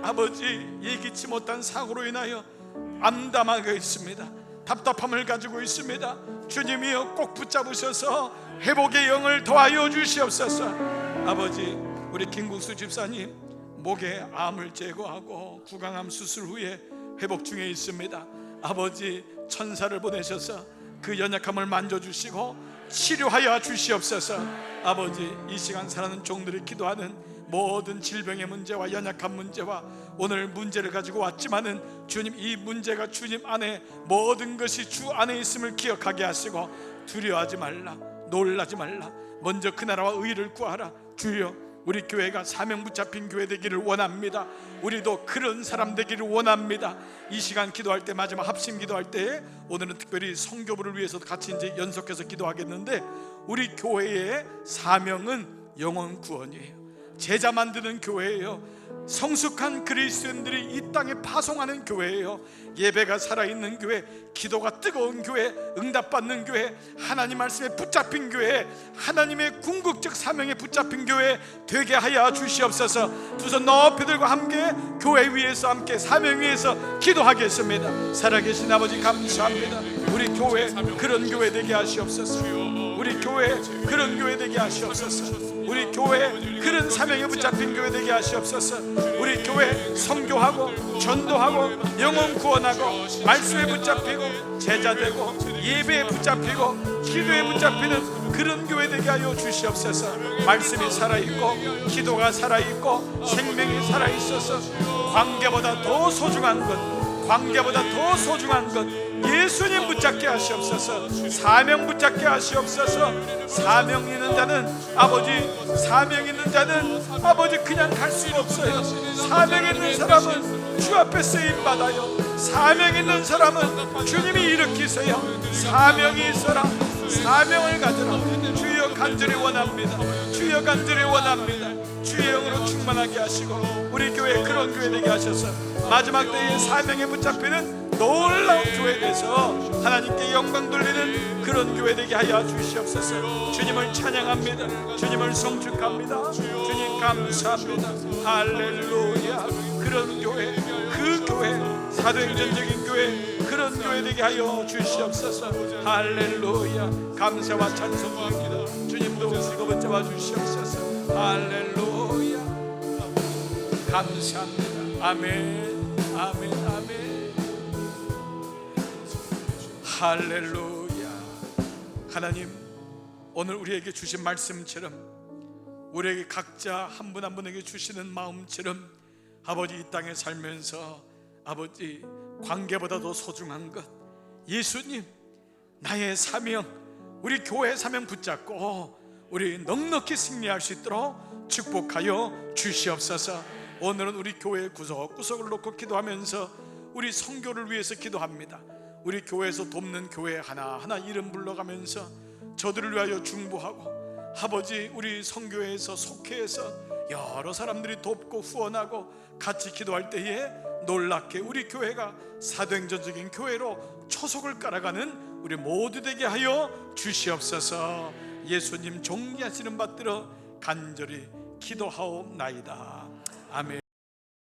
아버지 예기치 못한 사고로 인하여 암담하게 있습니다. 답답함을 가지고 있습니다. 주님이여 꼭 붙잡으셔서 회복의 영을 더하여 주시옵소서. 아버지, 우리 김국수 집사님 목에 암을 제거하고 구강암 수술 후에 회복 중에 있습니다. 아버지, 천사를 보내셔서 그 연약함을 만져주시고 치료하여 주시옵소서. 아버지, 이 시간 사랑하는 종들이 기도하는 모든 질병의 문제와 연약한 문제와 오늘 문제를 가지고 왔지만은 주님, 이 문제가 주님 안에 모든 것이 주 안에 있음을 기억하게 하시고 두려워하지 말라, 놀라지 말라, 먼저 그 나라와 의를 구하라. 주여, 우리 교회가 사명 붙잡힌 교회 되기를 원합니다. 우리도 그런 사람 되기를 원합니다. 이 시간 기도할 때, 마지막 합심 기도할 때 오늘은 특별히 성교부를 위해서도 같이 이제 연속해서 기도하겠는데, 우리 교회의 사명은 영혼 구원이에요. 제자 만드는 교회예요. 성숙한 그리스도인들이 이 땅에 파송하는 교회예요. 예배가 살아있는 교회, 기도가 뜨거운 교회, 응답받는 교회, 하나님 말씀에 붙잡힌 교회, 하나님의 궁극적 사명에 붙잡힌 교회 되게 하여 주시옵소서. 두 손 높이 들고 함께 교회 위에서, 함께 사명 위에서 기도하겠습니다. 살아계신 아버지 감사합니다. 우리 교회 그런 교회 되게 하시옵소서. 우리 교회 그런 교회 되게 하시옵소서. 우리 교회 그런 사명에 붙잡힌 교회 되게 하시옵소서. 우리 교회 선교하고 전도하고 영혼 구원하고 말씀에 붙잡히고 제자되고 예배에 붙잡히고 기도에 붙잡히는 그런 교회 되게 하여 주시옵소서. 말씀이 살아있고 기도가 살아있고 생명이 살아있어서 관계보다 더 소중한 것, 관계보다 더 소중한 것 예수님 붙잡게 하시옵소서. 사명 붙잡게 하시옵소서. 사명 있는 자는 아버지, 사명 있는 자는 아버지 그냥 갈 수가 없어요. 사명 있는 사람은 주 앞에 쓰임 받아요. 사명 있는 사람은 주님이 일으키세요. 사명이 있어라. 사명을 가져라. 주여 간절히 원합니다. 주여 간절히 원합니다. 주의 영으로 충만하게 하시고 우리 교회 그런 교회 되게 하셔서 마지막 때에 사명에 붙잡히는 놀라운 교회 돼서 하나님께 영광 돌리는 그런 교회 되게 하여 주시옵소서. 주님을 찬양합니다. 주님을 송축합니다. 주님 감사합니다. 할렐루야. 그런 교회, 그 교회, 사도행전적인 교회, 그런 교회 되게 하여 주시옵소서. 할렐루야. 감사와 찬송 드립니다. 주님도 우리가 붙잡아 주시옵소서. 할렐루야. 감사합니다. 아멘, 아멘, 아멘. 할렐루야. 하나님, 오늘 우리에게 주신 말씀처럼, 우리에게 각자 한 분 한 분에게 주시는 마음처럼 아버지, 이 땅에 살면서 아버지 관계보다 더 소중한 것 예수님, 나의 사명, 우리 교회 사명 붙잡고 우리 넉넉히 승리할 수 있도록 축복하여 주시옵소서. 오늘은 우리 교회 구석구석을 놓고 기도하면서 우리 선교를 위해서 기도합니다. 우리 교회에서 돕는 교회 하나하나 이름 불러가면서 저들을 위하여 중보하고, 아버지 우리 선교회에서 속회에서 여러 사람들이 돕고 후원하고 같이 기도할 때에 놀랍게 우리 교회가 사도행전적인 교회로 초석을 깔아가는 우리 모두 되게 하여 주시옵소서. 예수님 존귀하시는 받들어 간절히 기도하옵나이다. 아멘.